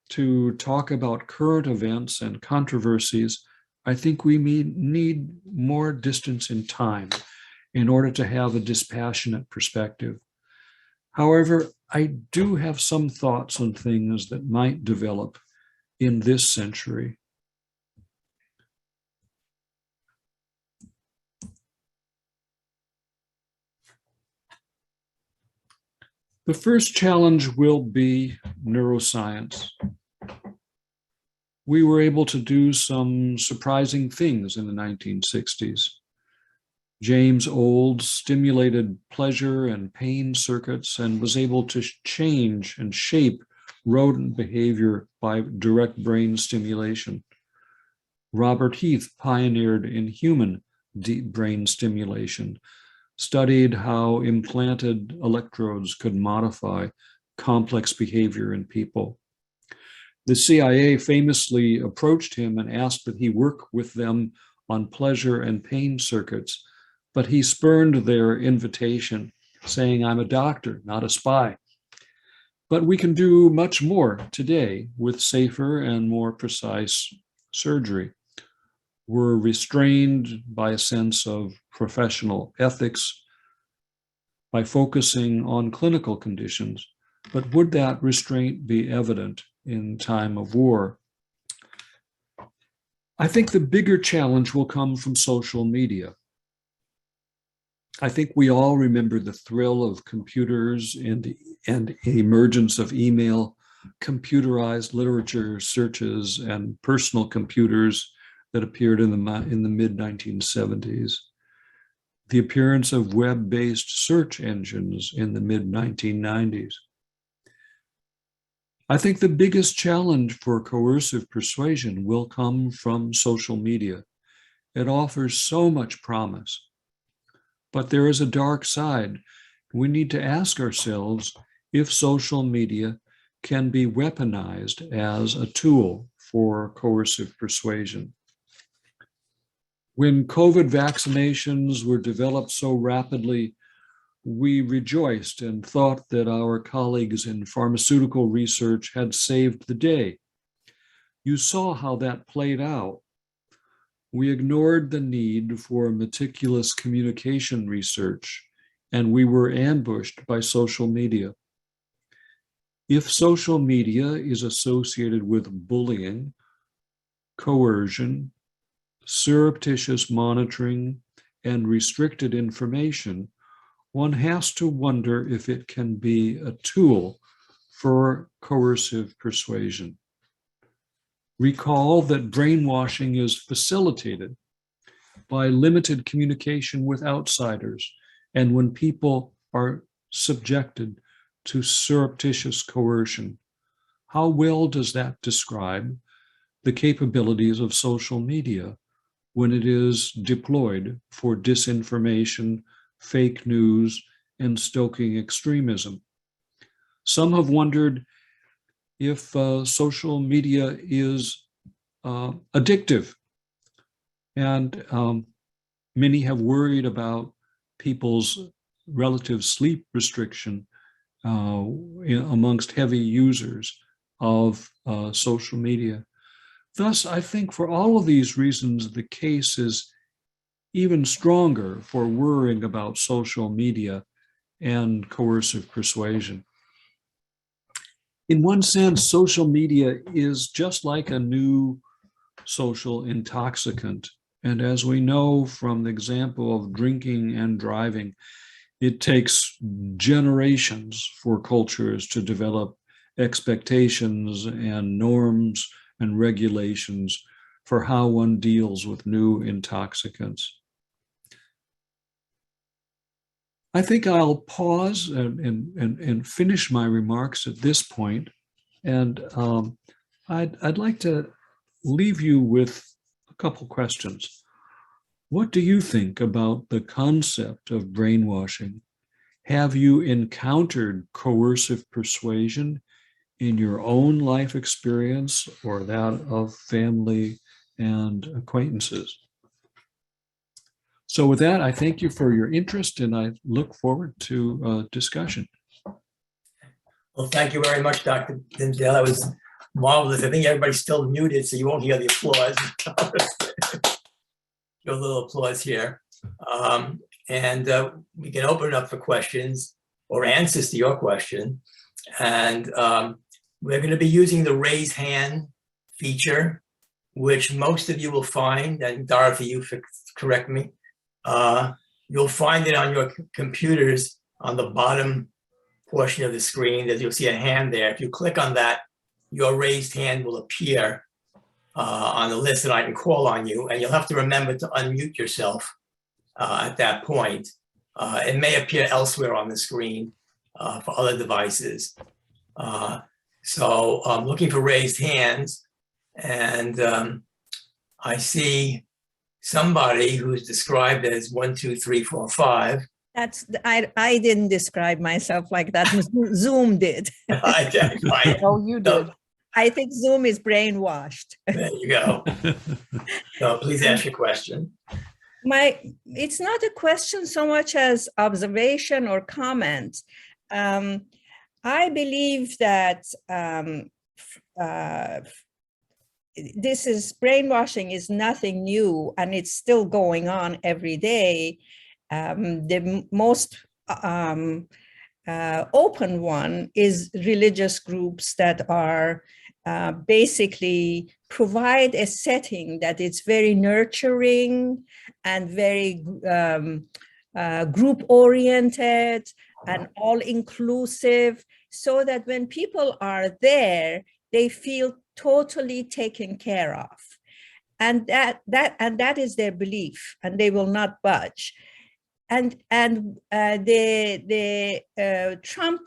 to talk about current events and controversies. I think we need more distance in time in order to have a dispassionate perspective. However, I do have some thoughts on things that might develop in this century. The first challenge will be neuroscience. We were able to do some surprising things in the 1960s. James Olds stimulated pleasure and pain circuits and was able to change and shape rodent behavior by direct brain stimulation. Robert Heath pioneered in human deep brain stimulation, studied how implanted electrodes could modify complex behavior in people. The CIA famously approached him and asked that he work with them on pleasure and pain circuits, but he spurned their invitation, saying, "I'm a doctor, not a spy." But we can do much more today with safer and more precise surgery. We're restrained by a sense of professional ethics by focusing on clinical conditions, but would that restraint be evident in time of war? I think the bigger challenge will come from social media. I think we all remember the thrill of computers and the emergence of email, computerized literature searches, and personal computers that appeared in the mid-1970s. The appearance of web-based search engines in the mid-1990s. I think the biggest challenge for coercive persuasion will come from social media. It offers so much promise, but there is a dark side. We need to ask ourselves if social media can be weaponized as a tool for coercive persuasion. When COVID vaccinations were developed so rapidly, we rejoiced and thought that our colleagues in pharmaceutical research had saved the day. You saw how that played out. We ignored the need for meticulous communication research, and we were ambushed by social media. If social media is associated with bullying, coercion, surreptitious monitoring, and restricted information, one has to wonder if it can be a tool for coercive persuasion. Recall that brainwashing is facilitated by limited communication with outsiders and when people are subjected to surreptitious coercion. How well does that describe the capabilities of social media when it is deployed for disinformation, fake news, and stoking extremism? Some have wondered if social media is addictive, and many have worried about people's relative sleep restriction amongst heavy users of social media. Thus, I think for all of these reasons, the case is even stronger for worrying about social media and coercive persuasion. In one sense, social media is just like a new social intoxicant. And as we know from the example of drinking and driving, it takes generations for cultures to develop expectations and norms and regulations for how one deals with new intoxicants. I think I'll pause and finish my remarks at this point. And I'd like to leave you with a couple questions. What do you think about the concept of brainwashing? Have you encountered coercive persuasion in your own life experience or that of family and acquaintances? So with that, I thank you for your interest and I look forward to discussion. Well, thank you very much, Dr. Dimsdale. That was marvelous. I think everybody's still muted, so you won't hear the applause. Do a little applause here. And we can open it up for questions or answers to your question. And we're going to be using the raise hand feature, which most of you will find, and Dorothy, you correct me, you'll find it on your computers on the bottom portion of the screen that you'll see a hand there. If you click on that, your raised hand will appear on the list and I can call on you, and you'll have to remember to unmute yourself at that point. It may appear elsewhere on the screen for other devices. So I'm looking for raised hands, and I see somebody who's described as 1, 2, 3, 4, 5. That's I didn't describe myself like that. Zoom did. Oh, you did. I think Zoom is brainwashed. There you go. So please ask your question. It's not a question so much as observation or comment. I believe that this is brainwashing is nothing new, and it's still going on every day. The most open one is religious groups that are basically provide a setting that is very nurturing and very group oriented and all inclusive, so that when people are there, they feel totally taken care of. And that is their belief, and they will not budge. And the Trump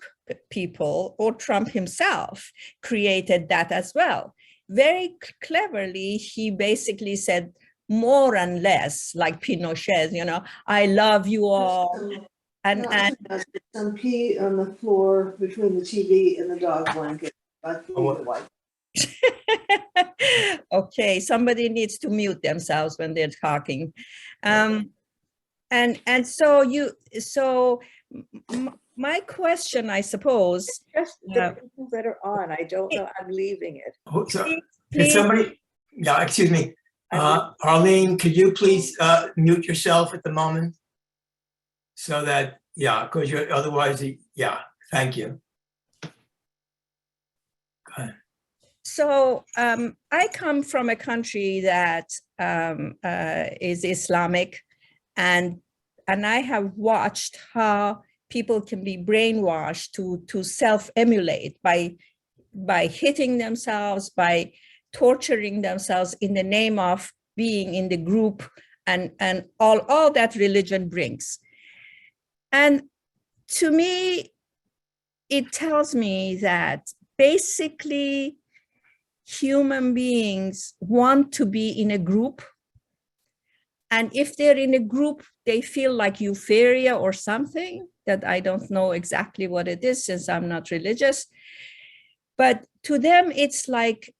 people, or Trump himself, created that as well. Very cleverly, he basically said more and less, like Pinochet, you know, I love you all. And some pee on the floor between the TV and the dog blanket. Okay, somebody needs to mute themselves when they're talking. And so my question, I suppose, Just the people that are on, I don't know, I'm leaving it. Oh, so, can somebody, yeah, excuse me, Arlene, could you please mute yourself at the moment? So that, yeah, because you're otherwise, yeah, thank you. Go ahead. So I come from a country that is Islamic, and I have watched how people can be brainwashed to self-emulate by hitting themselves, by torturing themselves in the name of being in the group and all that religion brings. And to me, it tells me that basically human beings want to be in a group. And if they're in a group, they feel like euphoria or something that I don't know exactly what it is since I'm not religious. But to them, it's like,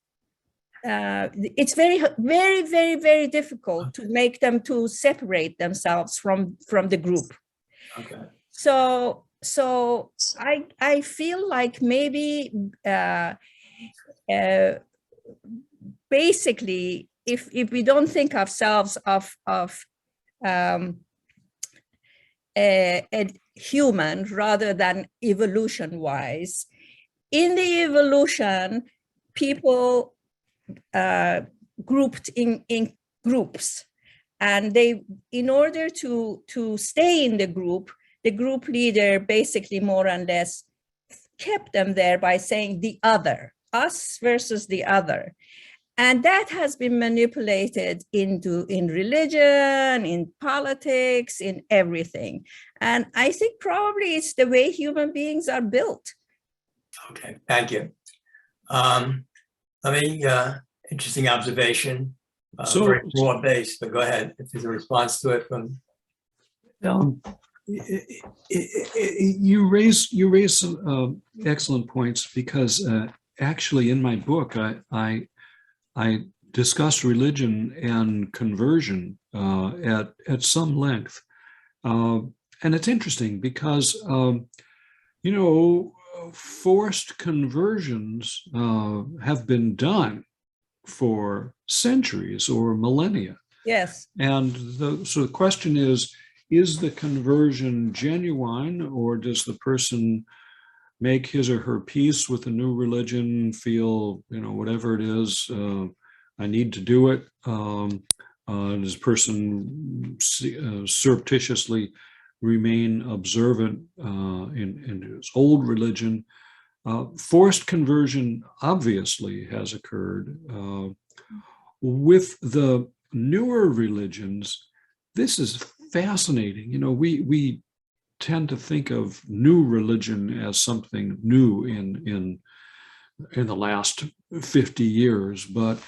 it's very, very, very, very difficult to make them to separate themselves from the group. Okay. So I feel like maybe basically, if we don't think ourselves of a human rather than evolution-wise, in the evolution, people grouped in groups, and they, in order to stay in the group leader basically more or less kept them there by saying the other, us versus the other. And that has been manipulated in religion, in politics, in everything. And I think probably it's the way human beings are built. Okay, thank you. Interesting observation. Very broad based, but go ahead if there's a response to it from. You raise some excellent points, because actually in my book I discuss religion and conversion at some length, and it's interesting because forced conversions have been done for centuries or millennia. Yes. And so the question is the conversion genuine, or does the person make his or her peace with the new religion, feel, whatever it is, I need to do it? Does the person surreptitiously remain observant in his old religion? Forced conversion obviously has occurred. With the newer religions, this is fascinating. We tend to think of new religion as something new in the last 50 years, but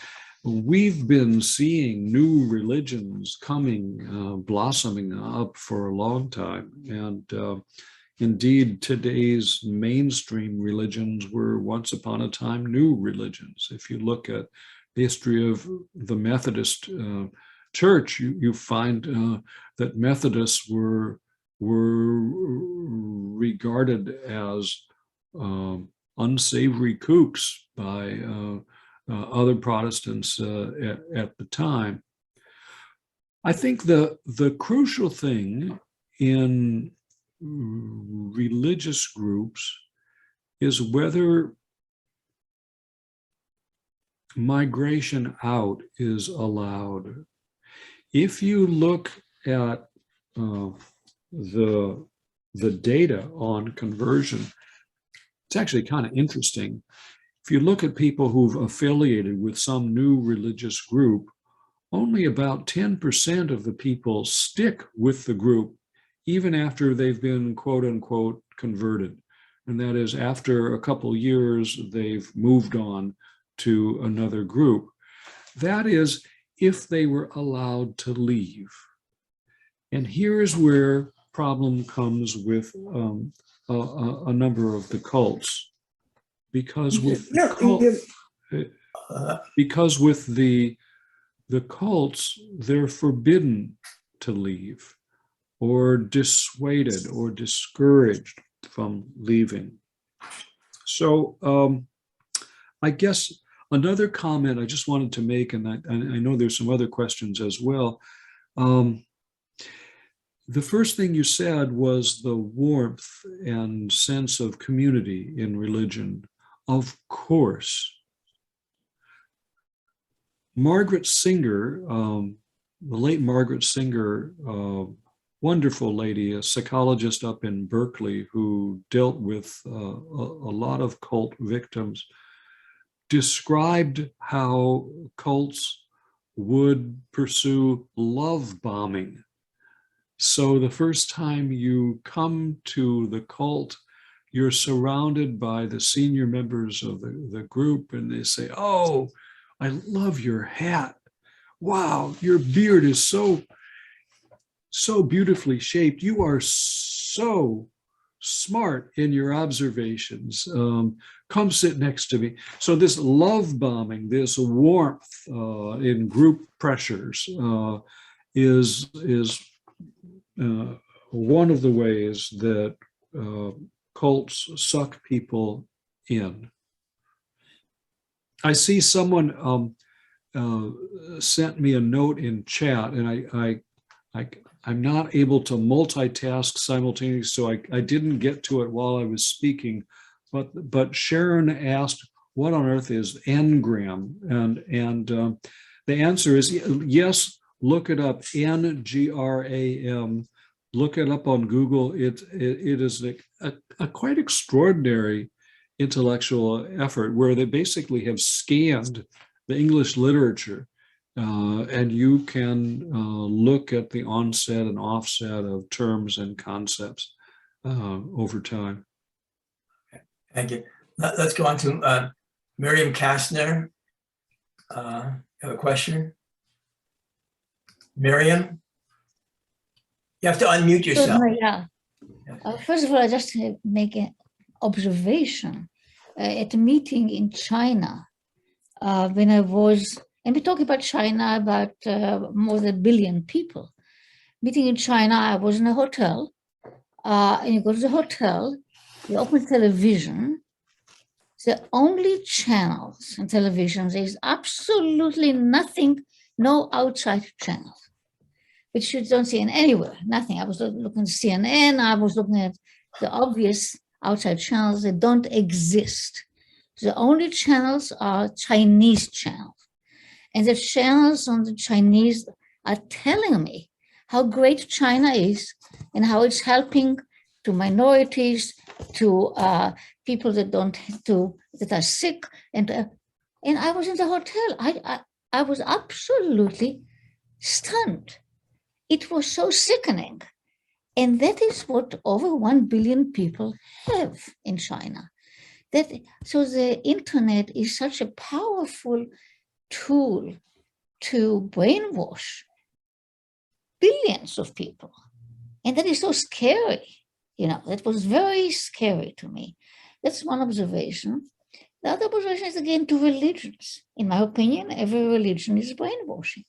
we've been seeing new religions coming, blossoming up for a long time. And indeed, today's mainstream religions were once upon a time new religions. If you look at the history of the Methodist Church, you find that Methodists were regarded as unsavory kooks by other Protestants at the time. I think the crucial thing in religious groups is whether migration out is allowed. If you look at the data on conversion, it's actually kind of interesting. If you look at people who've affiliated with some new religious group, only about 10% of the people stick with the group even after they've been quote unquote converted. And that is, after a couple years, they've moved on to another group. That is, if they were allowed to leave. And here's where problem comes with a number of the cults, because with the cults, they're forbidden to leave, or dissuaded or discouraged from leaving. So I guess another comment I just wanted to make, and I know there's some other questions as well. The first thing you said was the warmth and sense of community in religion. Of course. Margaret Singer, the late Margaret Singer, wonderful lady, a psychologist up in Berkeley who dealt with a lot of cult victims, described how cults would pursue love bombing. So the first time you come to the cult, you're surrounded by the senior members of the group, and they say, "Oh, I love your hat. Wow, your beard is so beautifully shaped. You are so smart in your observations. Come sit next to me." So this love bombing, this warmth in group pressures is one of the ways that cults suck people in. I see someone sent me a note in chat, and I'm not able to multitask simultaneously, so I didn't get to it while I was speaking. But Sharon asked, "What on earth is engram?" And the answer is yes. Look it up, NGRAM. Look it up on Google. It is a quite extraordinary intellectual effort where they basically have scanned the English literature, and you can look at the onset and offset of terms and concepts over time. Thank you. Let's go on to Miriam Kastner. Have a question? Miriam? You have to unmute yourself. Yeah. First of all, I just make an observation at a meeting in China when I was, and we talk about China, about more than 1 billion people. Meeting in China, I was in a hotel, and you go to the hotel, you open television. The only channels on television, there is absolutely nothing, no outside channels, which you don't see in anywhere, nothing. I was looking at CNN, I was looking at the obvious outside channels that don't exist. The only channels are Chinese channels. And the channels on the Chinese are telling me how great China is and how it's helping to minorities, to people that that are sick. And I was in the hotel. I was absolutely stunned. It was so sickening. And that is what over 1 billion people have in China. So the internet is such a powerful tool to brainwash billions of people. And that is so scary. That was very scary to me. That's one observation. The other observation is again to religions. In my opinion, every religion is brainwashing.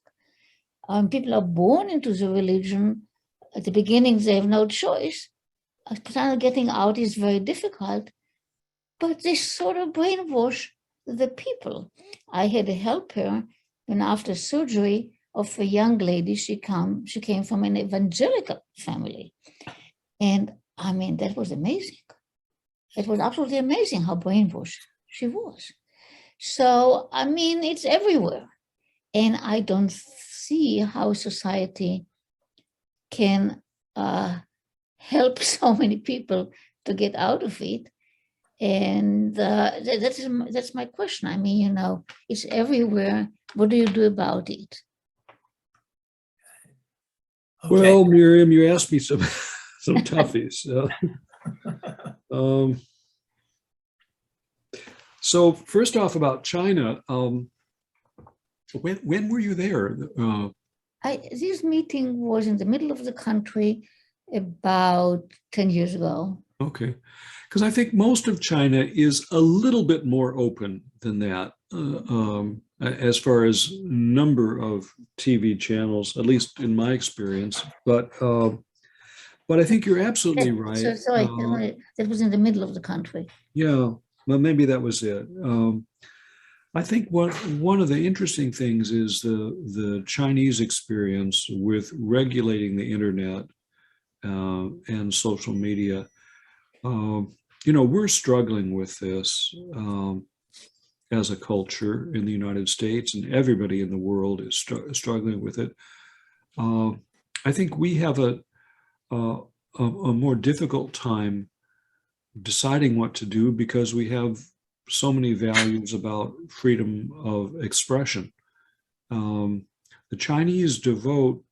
People are born into the religion. At the beginning, they have no choice. Getting out is very difficult, but they sort of brainwash the people. I had a helper, and after surgery of a young lady, she came from an evangelical family. And I mean, that was amazing. It was absolutely amazing how brainwashed she was. So, I mean, it's everywhere. And I don't see how society can help so many people to get out of it. And that's my question. I mean, it's everywhere. What do you do about it? Okay. Well, Miriam, you asked me some toughies. So first off, about China, when were you there? This meeting was in the middle of the country about 10 years ago. Okay, because I think most of China is a little bit more open than that as far as number of TV channels, at least in my experience. But I think you're absolutely right. So, sorry, that was in the middle of the country. Yeah, well, maybe that was it. I think one of the interesting things is the Chinese experience with regulating the internet and social media. We're struggling with this as a culture in the United States, and everybody in the world is struggling with it. I think we have a more difficult time deciding what to do because we have so many values about freedom of expression. the Chinese devote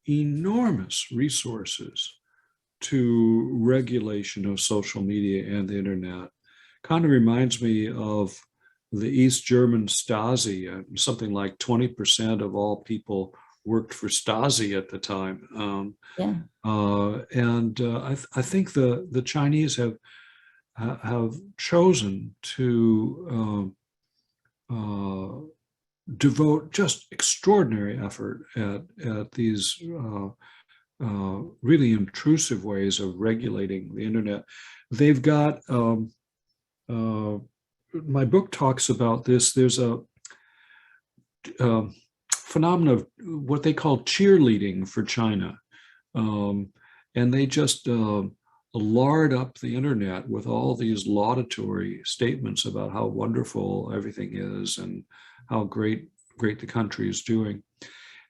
enormous resources to regulation of social media and the internet. Kind of reminds me of the East German Stasi. Something like 20% of all people worked for Stasi at the time. I think the Chinese have chosen to devote just extraordinary effort at these really intrusive ways of regulating the internet. They've got, my book talks about this. There's a phenomenon of what they call cheerleading for China. And they just lard up the internet with all these laudatory statements about how wonderful everything is and how great the country is doing.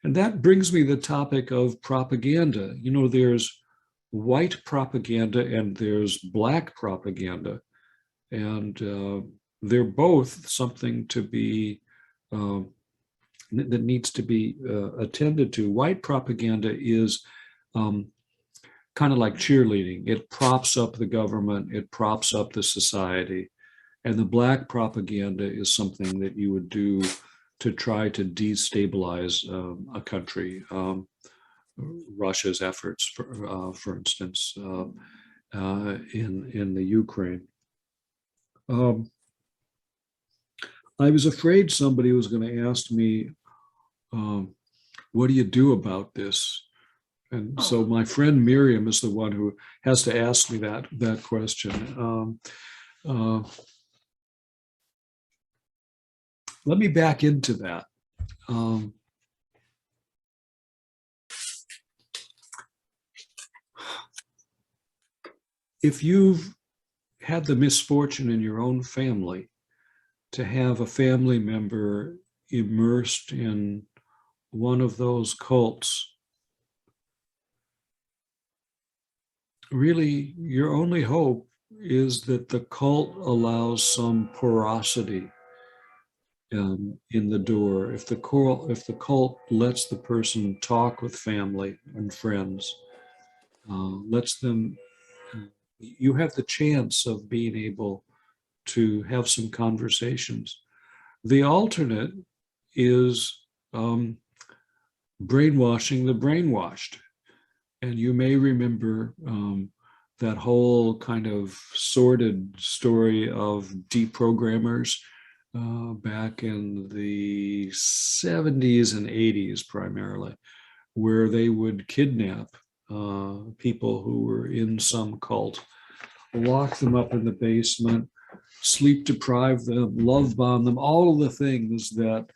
And that brings me to the topic of propaganda. You know, there's white propaganda and there's black propaganda. And they're both something to be, that needs to be attended to. White propaganda is kind of like cheerleading. It props up the government, it props up the society. And the black propaganda is something that you would do to try to destabilize a country. Russia's efforts, for instance, in the Ukraine. I was afraid somebody was going to ask me, what do you do about this? And so my friend Miriam is the one who has to ask me that question. Let me back into that. If you've had the misfortune in your own family to have a family member immersed in one of those cults, really your only hope is that the cult allows some porosity in the door. If the cult lets the person talk with family and friends, lets them, you have the chance of being able to have some conversations. The alternate is brainwashing the brainwashed. And you may remember that whole kind of sordid story of deprogrammers back in the 70s and 80s primarily, where they would kidnap people who were in some cult, lock them up in the basement, sleep deprive them, love bomb them, all of the things that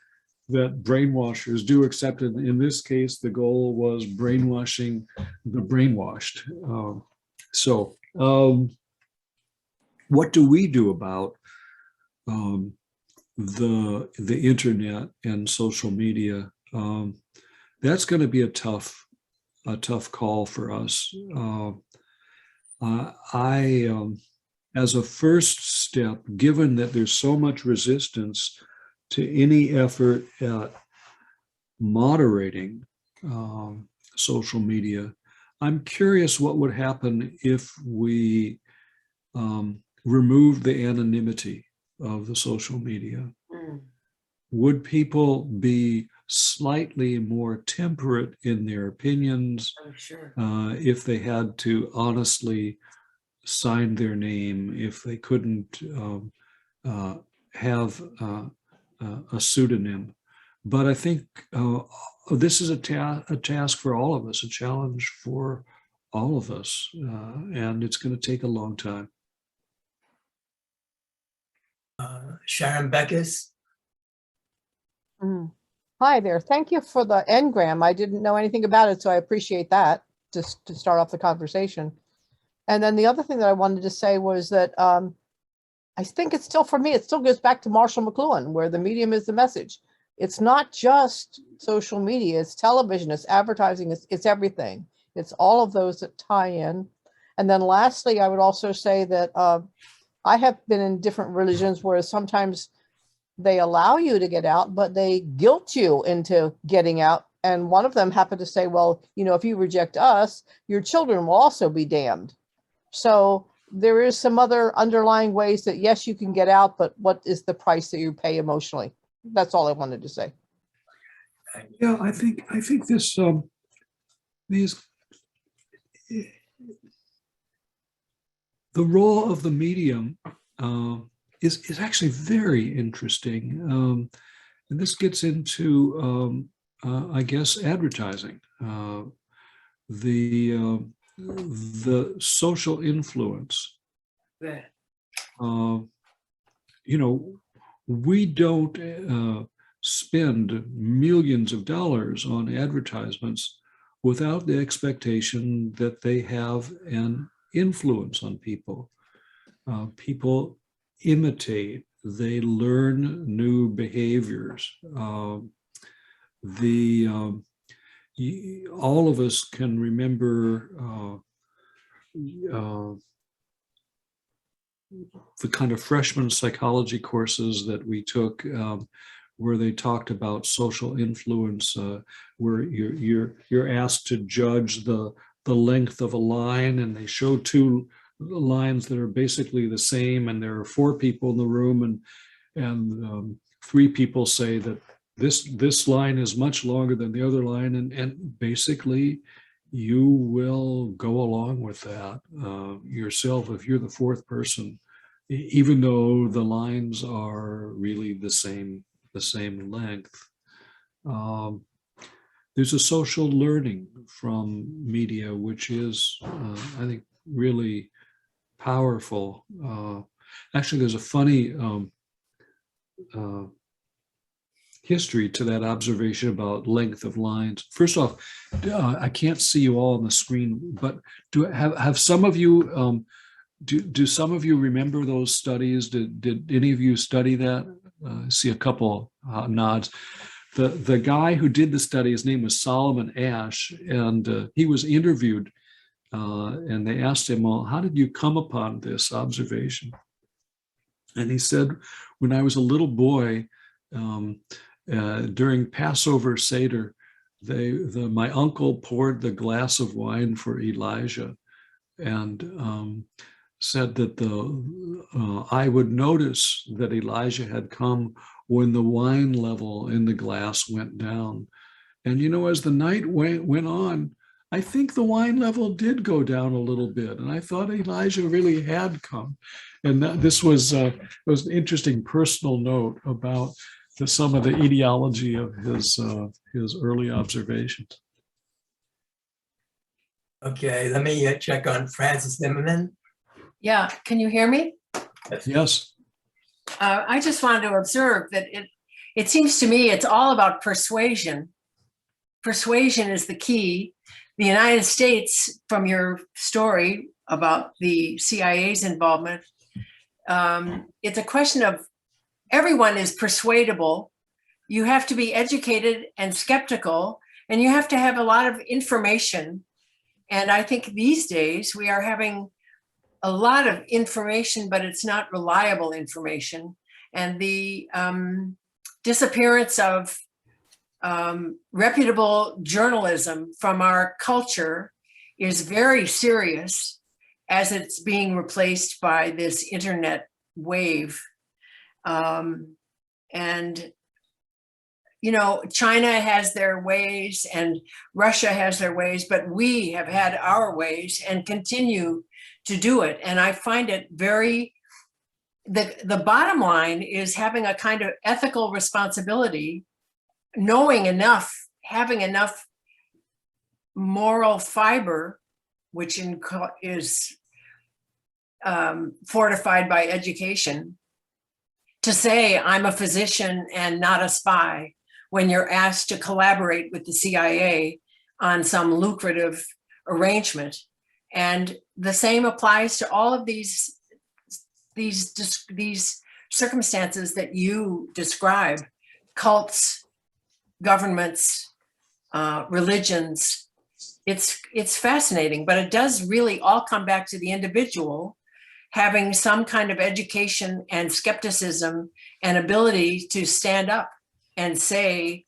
brainwashers do, except in this case, the goal was brainwashing the brainwashed. What do we do about the internet and social media? That's going to be a tough call for us. As a first step, given that there's so much resistance to any effort at moderating social media, I'm curious what would happen if we removed the anonymity of the social media. Would people be slightly more temperate in their opinions? I'm sure. If they had to honestly sign their name, if they couldn't have a pseudonym? But I think this is a task for all of us, a challenge for all of us, and it's going to take a long time. Sharon Beckus. Hi there. Thank you for the engram. I didn't know anything about it, so I appreciate that, just to start off the conversation. And then the other thing that I wanted to say was that I think it's still, for me, it still goes back to Marshall McLuhan, where the medium is the message. It's not just social media, it's television, it's advertising, it's everything. It's all of those that tie in. And then lastly, I would also say that I have been in different religions where sometimes they allow you to get out, but they guilt you into getting out And one of them happened to say, well, if you reject us, your children will also be damned. So there is some other underlying ways that, yes, you can get out, but what is the price that you pay emotionally? That's all I wanted to say. Yeah, I think this these the role of the medium is actually very interesting, and this gets into I guess advertising, the social influence. We don't spend millions of dollars on advertisements without the expectation that they have an influence on people. People imitate, they learn new behaviors. All of us can remember the kind of freshman psychology courses that we took, where they talked about social influence, where you're asked to judge the length of a line, and they show two lines that are basically the same, and there are four people in the room, and three people say that this line is much longer than the other line, and basically you will go along with that yourself if you're the fourth person, even though the lines are really the same length. There's a social learning from media, which is, I think, really powerful. Actually, there's a funny history to that observation about length of lines. First off, I can't see you all on the screen, but have some of you, do some of you remember those studies? Did any of you study that? I see a couple nods. The guy who did the study, his name was Solomon Ash, and he was interviewed, and they asked him, well, how did you come upon this observation? And he said, when I was a little boy, during Passover Seder, my uncle poured the glass of wine for Elijah, and said that I would notice that Elijah had come when the wine level in the glass went down. And as the night went on, I think the wine level did go down a little bit, and I thought Elijah really had come. And this was an interesting personal note about some of the etiology of his early observations. Okay, let me check on Francis Zimmerman. Yeah, can you hear me? Yes. I just wanted to observe that it seems to me it's all about persuasion. Persuasion is the key. The United States, from your story about the CIA's involvement, it's a question of everyone is persuadable. You have to be educated and skeptical, and you have to have a lot of information. And I think these days we are having a lot of information, but it's not reliable information. And the disappearance of reputable journalism from our culture is very serious, as it's being replaced by this internet wave. And China has their ways and Russia has their ways, but we have had our ways and continue to do it. And I find it the bottom line is having a kind of ethical responsibility, knowing enough, having enough moral fiber, which is fortified by education, to say I'm a physician and not a spy when you're asked to collaborate with the CIA on some lucrative arrangement. And the same applies to all of these circumstances that you describe: cults, governments, religions. It's fascinating, but it does really all come back to the individual having some kind of education and skepticism and ability to stand up and say,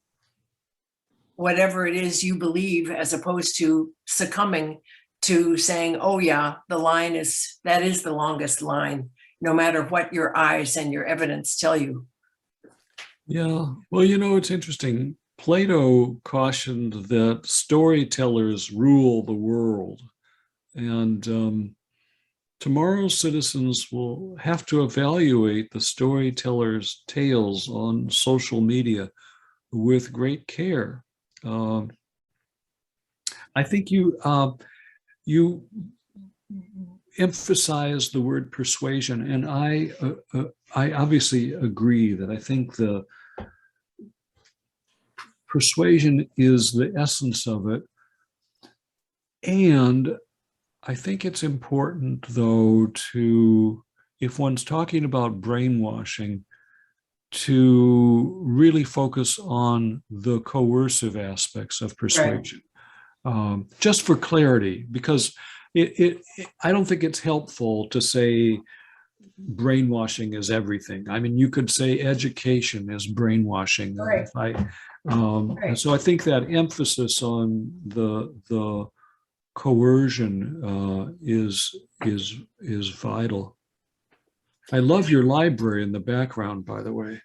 whatever it is you believe, as opposed to succumbing to saying, oh yeah, that is the longest line, no matter what your eyes and your evidence tell you. Yeah, well, you know, it's interesting. Plato cautioned that storytellers rule the world, and tomorrow's citizens will have to evaluate the storytellers' tales on social media with great care. I think you emphasize the word persuasion, and I obviously agree that I think the persuasion is the essence of it. And I think it's important, though, to, if one's talking about brainwashing, to really focus on the coercive aspects of persuasion. Just for clarity, because I don't think it's helpful to say brainwashing is everything. I mean, you could say education is brainwashing. Right. And so I think that emphasis on the coercion is vital. I love your library in the background, by the way.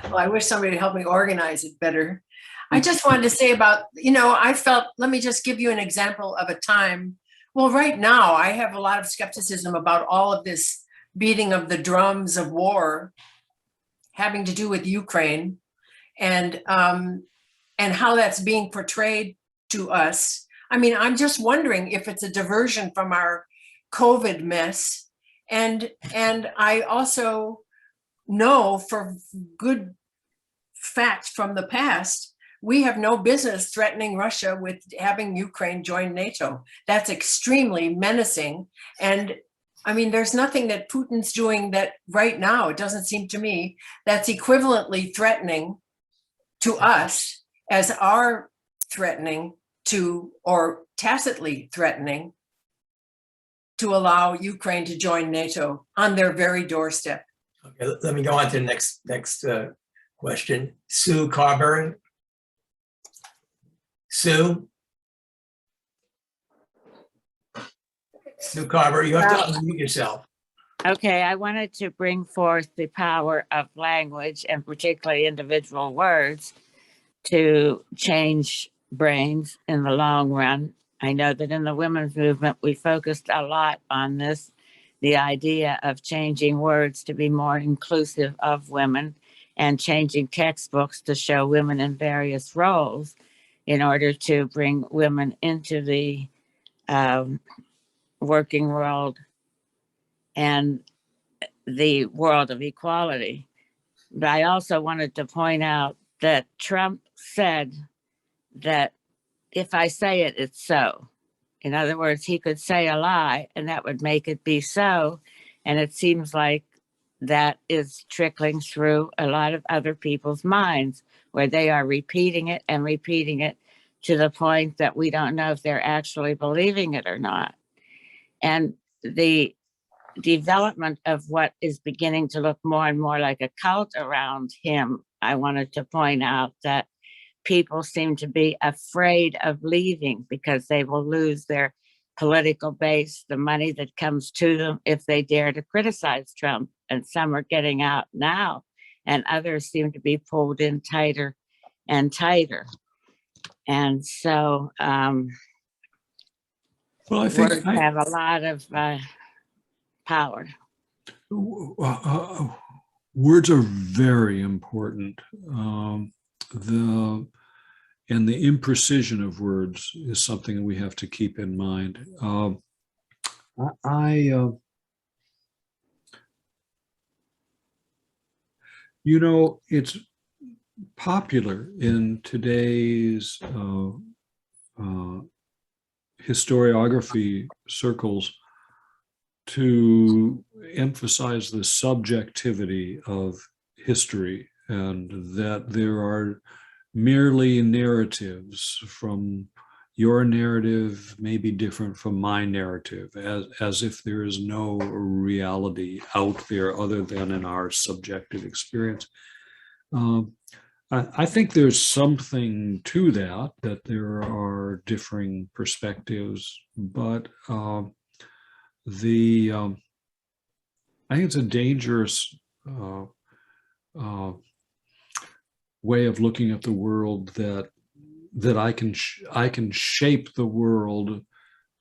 Well, I wish somebody would help me organize it better. I just wanted to say about, I felt, let me just give you an example of a time. Well, right now, I have a lot of skepticism about all of this beating of the drums of war having to do with Ukraine and how that's being portrayed to us. I mean, I'm just wondering if it's a diversion from our COVID mess. And I also know for good facts from the past, we have no business threatening Russia with having Ukraine join NATO. That's extremely menacing. And I mean, there's nothing that Putin's doing that right now, it doesn't seem to me, that's equivalently threatening to us as our threatening to, or tacitly threatening to allow Ukraine to join NATO on their very doorstep. Okay, let me go on to the next question. Sue Carberry. Sue Carver, you have to unmute yourself. Okay, I wanted to bring forth the power of language and particularly individual words to change brains in the long run. I know that in the women's movement, we focused a lot on this, the idea of changing words to be more inclusive of women and changing textbooks to show women in various roles in order to bring women into the working world and the world of equality. But I also wanted to point out that Trump said that if I say it, it's so. In other words, he could say a lie and that would make it be so. And it seems like that is trickling through a lot of other people's minds where they are repeating it to the point that we don't know if they're actually believing it or not. And the development of what is beginning to look more and more like a cult around him, I wanted to point out that people seem to be afraid of leaving because they will lose their political base, the money that comes to them if they dare to criticize Trump. And some are getting out now, and others seem to be pulled in tighter and tighter. And so Well, I think words have a lot of power. Words are very important. And the imprecision of words is something we have to keep in mind. It's popular in today's historiography circles to emphasize the subjectivity of history and that there are merely narratives. From your narrative may be different from my narrative, as if there is no reality out there other than in our subjective experience. I think there's something to that, that there are differing perspectives, but I think it's a dangerous way of looking at the world, that I can shape the world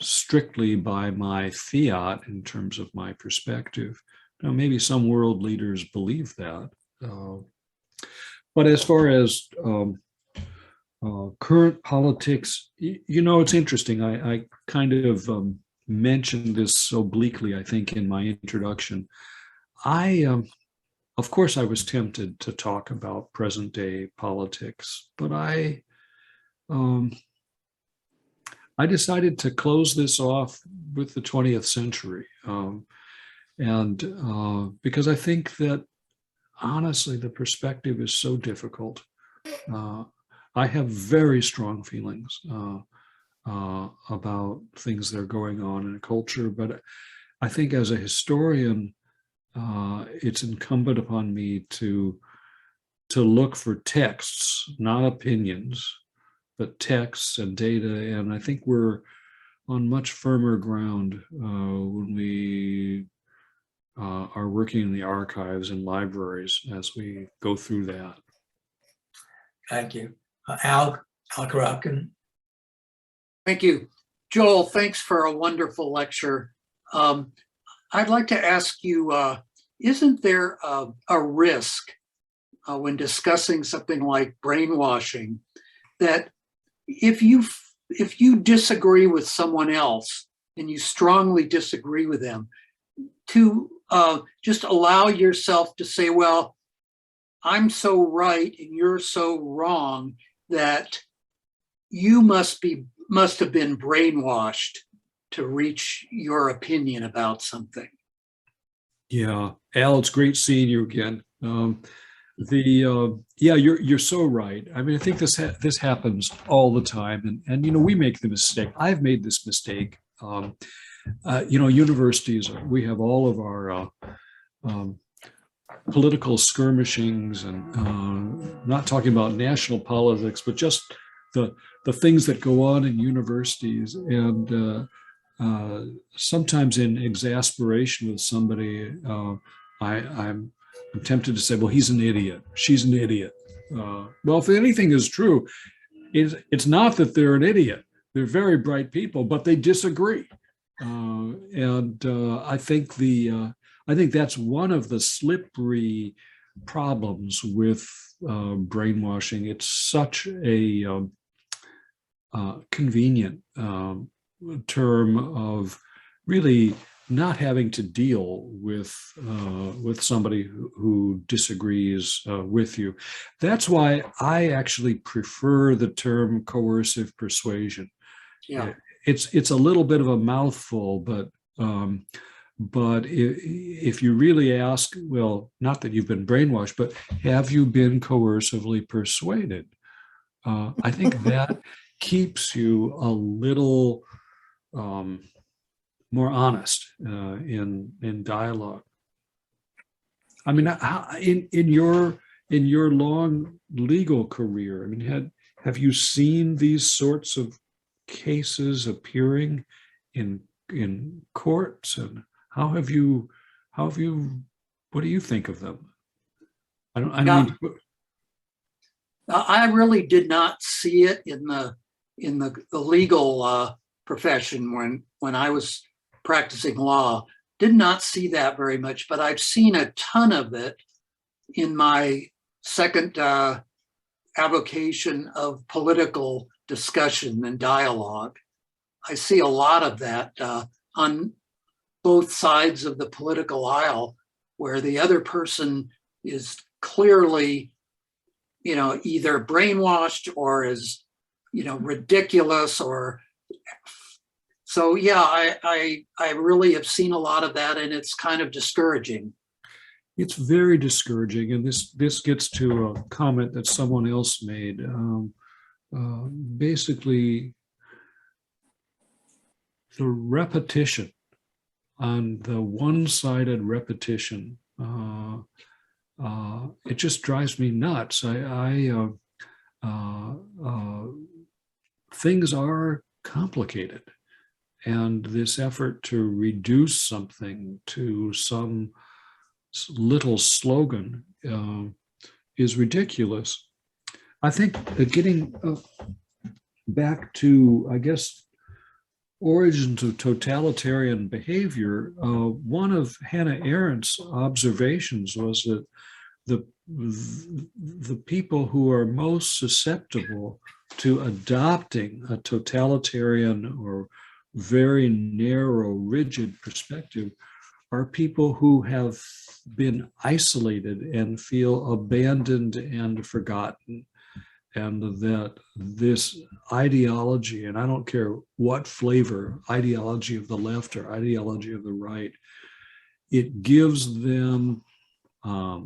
strictly by my fiat in terms of my perspective. Now, maybe some world leaders believe that. But as far as current politics, it's interesting. I kind of mentioned this obliquely, I think, in my introduction. Of course, I was tempted to talk about present day politics, but I decided to close this off with the 20th century. Because I think that, honestly, the perspective is so difficult. I have very strong feelings about things that are going on in a culture, but I think as a historian, it's incumbent upon me to look for texts, not opinions, but texts and data. And I think we're on much firmer ground when we are working in the archives and libraries as we go through that. Thank you. Al Karopkin. Thank you. Joel, thanks for a wonderful lecture. I'd like to ask you, isn't there a risk when discussing something like brainwashing, that if you disagree with someone else and you strongly disagree with them, to just allow yourself to say, well, I'm so right and you're so wrong, that you must have been brainwashed to reach your opinion about something? Yeah, Al, it's great seeing you again. Yeah, you're so right. I mean, I think this happens all the time, and we make the mistake. I've made this mistake. Universities, we have all of our political skirmishings, and not talking about national politics, but just the things that go on in universities. And sometimes in exasperation with somebody, I'm tempted to say, well, he's an idiot, she's an idiot. Well, if anything is true, it's not that they're an idiot. They're very bright people, but they disagree. I think that's one of the slippery problems with brainwashing. It's such a convenient term of really not having to deal with somebody who disagrees with you. That's why I actually prefer the term coercive persuasion. Yeah. It's a little bit of a mouthful, but if you really ask, well, not that you've been brainwashed, but have you been coercively persuaded? I think that keeps you a little more honest in dialogue. I mean, in your long legal career, I mean, have you seen these sorts of cases appearing in courts, and how have you what do you think of them? I really did not see it in the legal profession when I was practicing law. Did not see that very much, but I've seen a ton of it in my second avocation of political discussion and dialogue. I see a lot of that on both sides of the political aisle, where the other person is clearly, either brainwashed or is, ridiculous, or so. Yeah, I really have seen a lot of that, and it's kind of discouraging. It's very discouraging, and this gets to a comment that someone else made. Basically, the repetition, on the one-sided repetition it just drives me nuts. Things are complicated, and this effort to reduce something to some little slogan is ridiculous. I think getting back to, I guess, origins of totalitarian behavior, one of Hannah Arendt's observations was that the people who are most susceptible to adopting a totalitarian or very narrow, rigid perspective are people who have been isolated and feel abandoned and forgotten. And that this ideology, and I don't care what flavor, ideology of the left or ideology of the right, it gives them a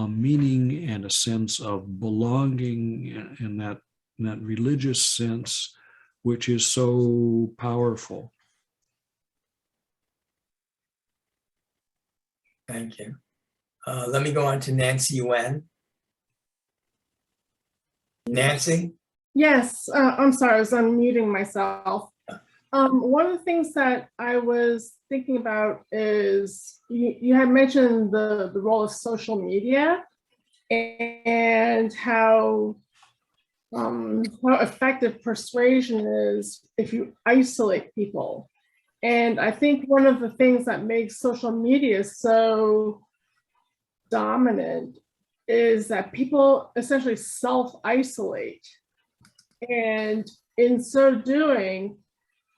meaning and a sense of belonging, and that religious sense, which is so powerful. Thank you. Let me go on to Nancy Wen. Nancy? Yes, I'm sorry, I was unmuting myself. One of the things that I was thinking about is you had mentioned the role of social media and how effective persuasion is if you isolate people. And I think one of the things that makes social media so dominant is that people essentially self-isolate. And in so doing,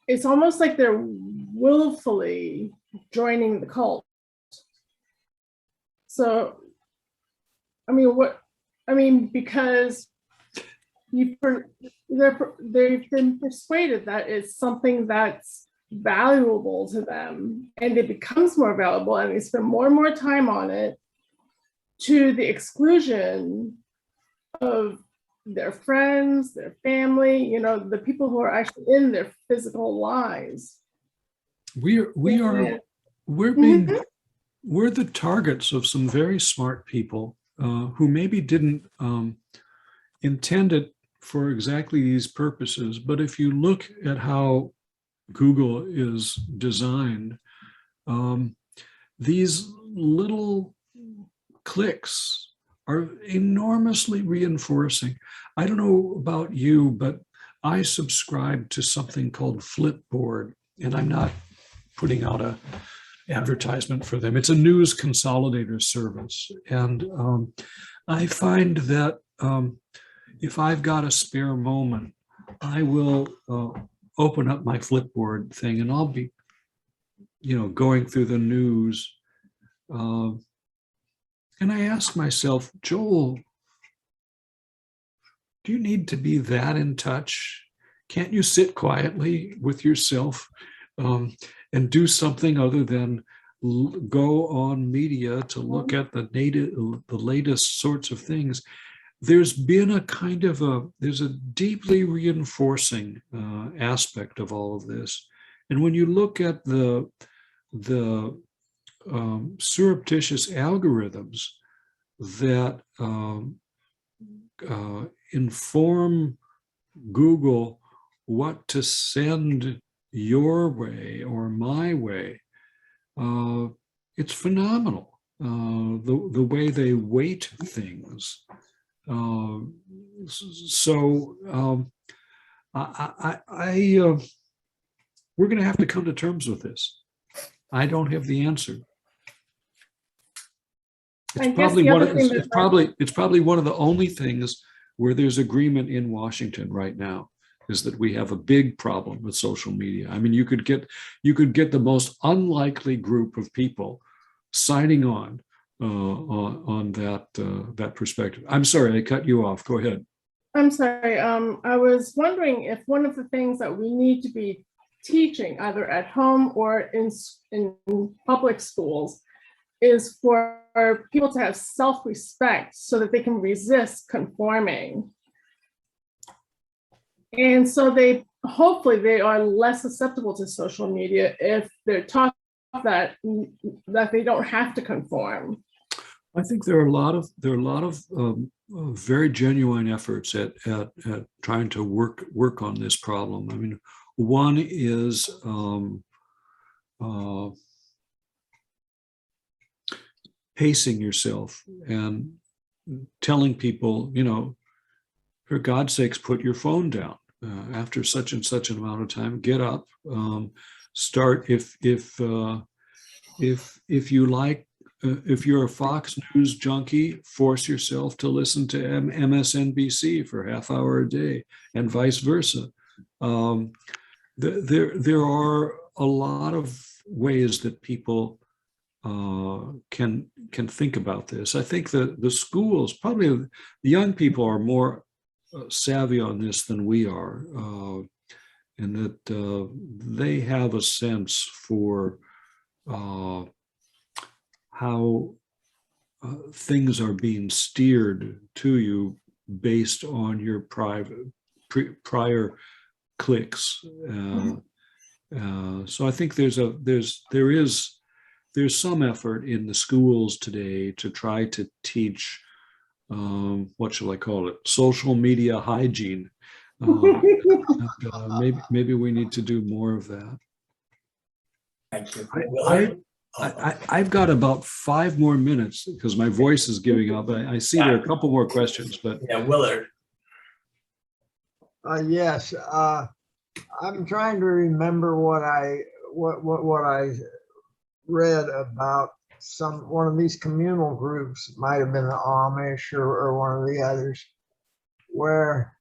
it's almost like they're willfully joining the cult. So, because they've been persuaded that it's something that's valuable to them, and it becomes more valuable, and they spend more and more time on it, to the exclusion of their friends, their family, the people who are actually in their physical lives. We're the targets of some very smart people who maybe didn't intend it for exactly these purposes. But if you look at how Google is designed, these little clicks are enormously reinforcing. I don't know about you, but I subscribe to something called Flipboard, and I'm not putting out an advertisement for them. It's a news consolidator service. And I find that if I've got a spare moment, I will open up my Flipboard thing, and I'll be, going through the news. And I ask myself, Joel, do you need to be that in touch? Can't you sit quietly with yourself and do something other than go on media to look at the latest sorts of things? There's been there's a deeply reinforcing aspect of all of this. And when you look at the surreptitious algorithms that inform Google what to send your way or my way, it's phenomenal. The way they weight things. We're going to have to come to terms with this. I don't have the answer. It's probably one of the only things where there's agreement in Washington right now, is that we have a big problem with social media. I mean, you could get the most unlikely group of people signing on that perspective. I'm sorry, I cut you off. Go ahead. I'm sorry. I was wondering if one of the things that we need to be teaching, either at home or in public schools, is for people to have self-respect so that they can resist conforming. And so hopefully they are less susceptible to social media if they're taught that they don't have to conform. I think there are a lot of very genuine efforts at trying to work on this problem. I mean, one is pacing yourself and telling people, you know, for God's sakes, put your phone down after such and such an amount of time. Get up. Start if you like. If you're a Fox News junkie, force yourself to listen to MSNBC for half hour a day, and vice versa. There are a lot of ways that people can think about this. I think that the schools, probably the young people, are more savvy on this than we are, and that they have a sense for how things are being steered to you based on your prior clicks. So I think there is some effort in the schools today to try to teach, what shall I call it, social media hygiene. Maybe we need to do more of that. Thank you. I've got about 5 more minutes because my voice is giving up. I see there are a couple more questions, but Yeah, Willard. Yes, I'm trying to remember what I read about one of these communal groups, might have been the Amish or one of the others, where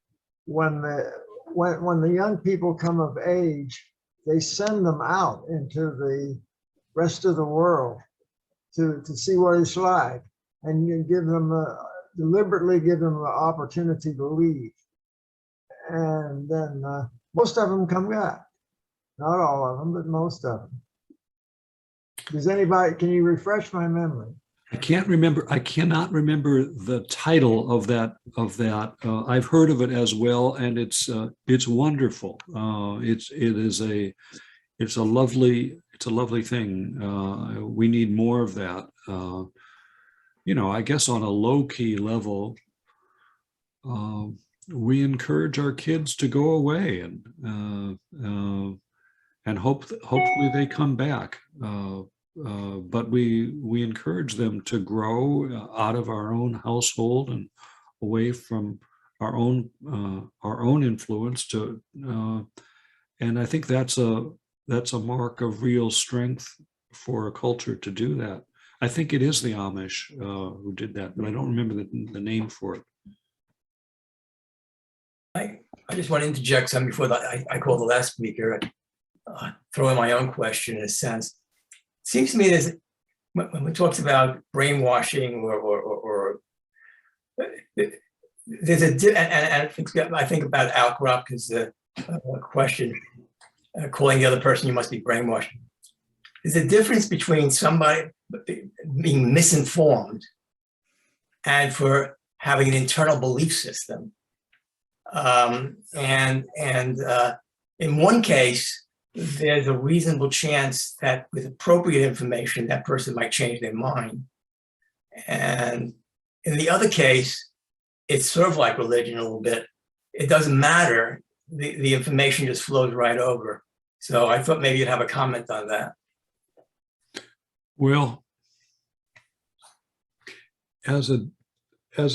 when the young people come of age, they send them out into the rest of the world to see what it's like, and you deliberately give them the opportunity to leave, and then most of them come back. Not all of them, but most of them. Does anybody? Can you refresh my memory? I cannot remember the title of that. I've heard of it as well, and it's wonderful. It's a lovely thing. We need more of that. You know, I guess on a low-key level, we encourage our kids to go away and hopefully they come back. But we encourage them to grow out of our own household and away from our own influence and I think that's a mark of real strength for a culture to do that. I think it is the Amish who did that, but I don't remember the name for it. I just want to interject something before I call the last speaker, throw in my own question in a sense. It seems to me that when we talk about brainwashing or there's and I think about Alcrop because the question, calling the other person you must be brainwashed. There's a difference between somebody being misinformed and for having an internal belief system. And in one case, there's a reasonable chance that with appropriate information, that person might change their mind. And in the other case, it's sort of like religion a little bit. It doesn't matter. The information just flows right over. So I thought maybe you'd have a comment on that. Well, as a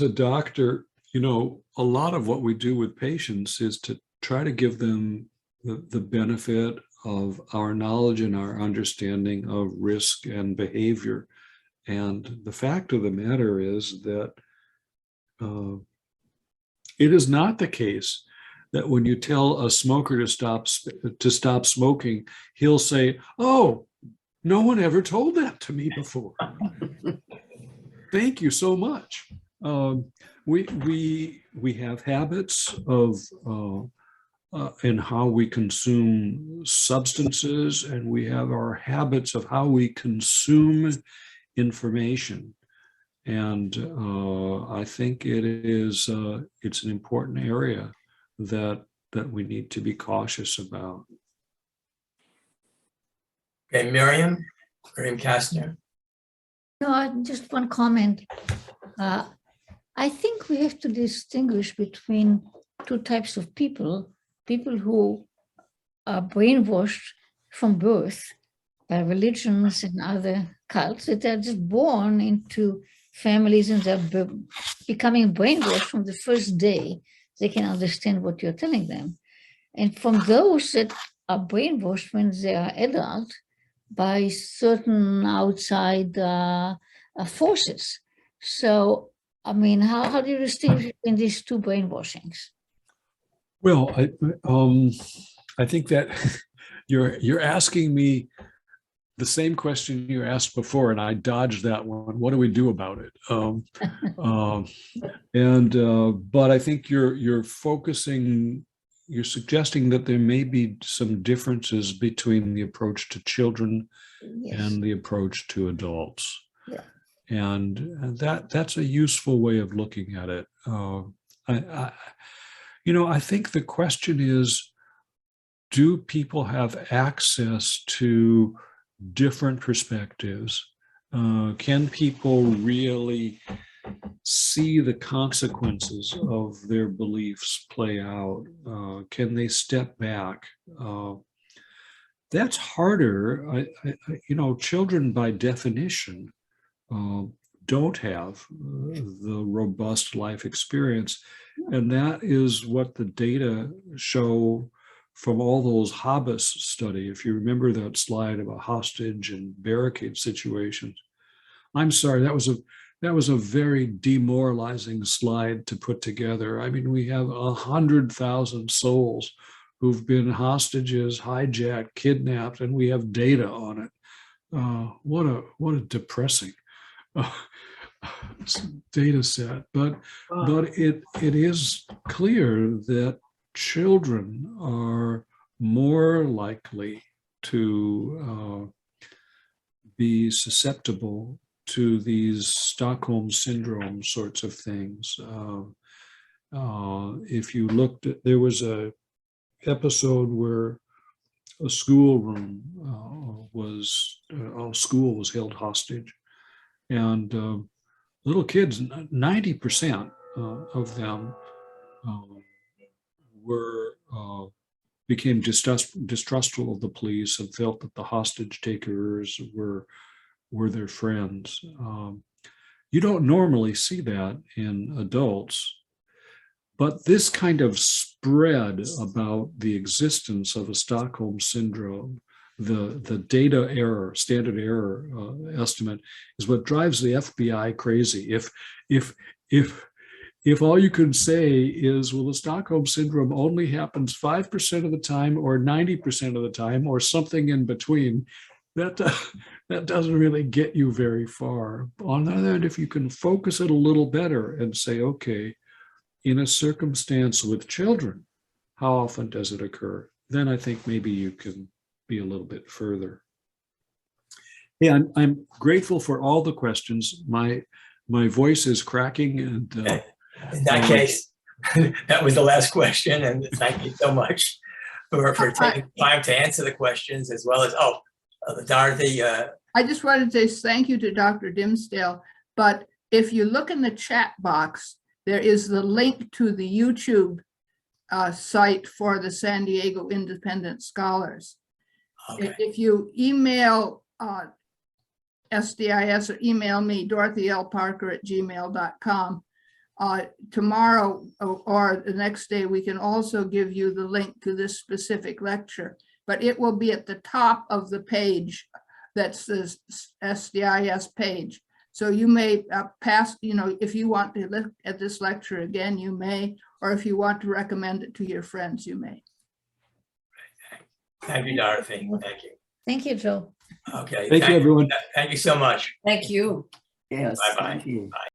doctor, you know, a lot of what we do with patients is to try to give them the benefit of our knowledge and our understanding of risk and behavior. And the fact of the matter is that it is not the case that when you tell a smoker to stop smoking, he'll say, "Oh, no one ever told that to me before. Thank you so much." We have habits of in how we consume substances, and we have our habits of how we consume information. And I think it's an important area that we need to be cautious about. Okay, Miriam Kastner. No, just one comment. I think we have to distinguish between two types of people who are brainwashed from birth by religions and other cults, that are just born into families and they're becoming brainwashed from the first day they can understand what you're telling them. And from those that are brainwashed when they are adult by certain outside forces. So, I mean, how do you distinguish between these two brainwashings? Well, I think that you're asking me the same question you asked before, and I dodged that one. What do we do about it? But I think you're suggesting that there may be some differences between the approach to children and the approach to adults. Yeah. And that's a useful way of looking at it. I think the question is, do people have access to different perspectives? Can people really see the consequences of their beliefs play out? Can they step back? That's harder. Children by definition don't have the robust life experience. And that is what the data show from all those Hobbes study. If you remember that slide about hostage and barricade situations. I'm sorry, that was a very demoralizing slide to put together. I mean, we have 100,000 souls who've been hostages, hijacked, kidnapped, and we have data on it. What a depressing data set. But it is clear that children are more likely to be susceptible to these Stockholm Syndrome sorts of things. If you looked at, there was a episode where a schoolroom a school was held hostage, and little kids, 90% of them became distrustful of the police and felt that the hostage takers were their friends. You don't normally see that in adults, but this kind of spread about the existence of a Stockholm Syndrome, the data error, standard error estimate, is what drives the FBI crazy. If all you can say is, well, the Stockholm Syndrome only happens 5% of the time or 90% of the time or something in between, that doesn't really get you very far. On the other hand, if you can focus it a little better and say, okay, in a circumstance with children, how often does it occur? Then I think maybe you can be a little bit further. Yeah, I'm grateful for all the questions. My voice is cracking, and in that case, that was the last question, and thank you so much for taking time to answer the questions, as well as Dorothy. I just wanted to say thank you to Dr. Dimsdale, but if you look in the chat box, there is the link to the YouTube site for the San Diego Independent Scholars. Okay. If you email SDIS or email me, DorothyLParker@gmail.com, tomorrow or the next day, we can also give you the link to this specific lecture, but it will be at the top of the page. That's the SDIS page. So you may pass, if you want to look at this lecture again, you may, or if you want to recommend it to your friends, you may. Thank you, Dorothy. Thank you. Thank you, Joe. Okay. Thank you, everyone. Thank you so much. Thank you. Yes. Bye-bye. Thank you. Bye.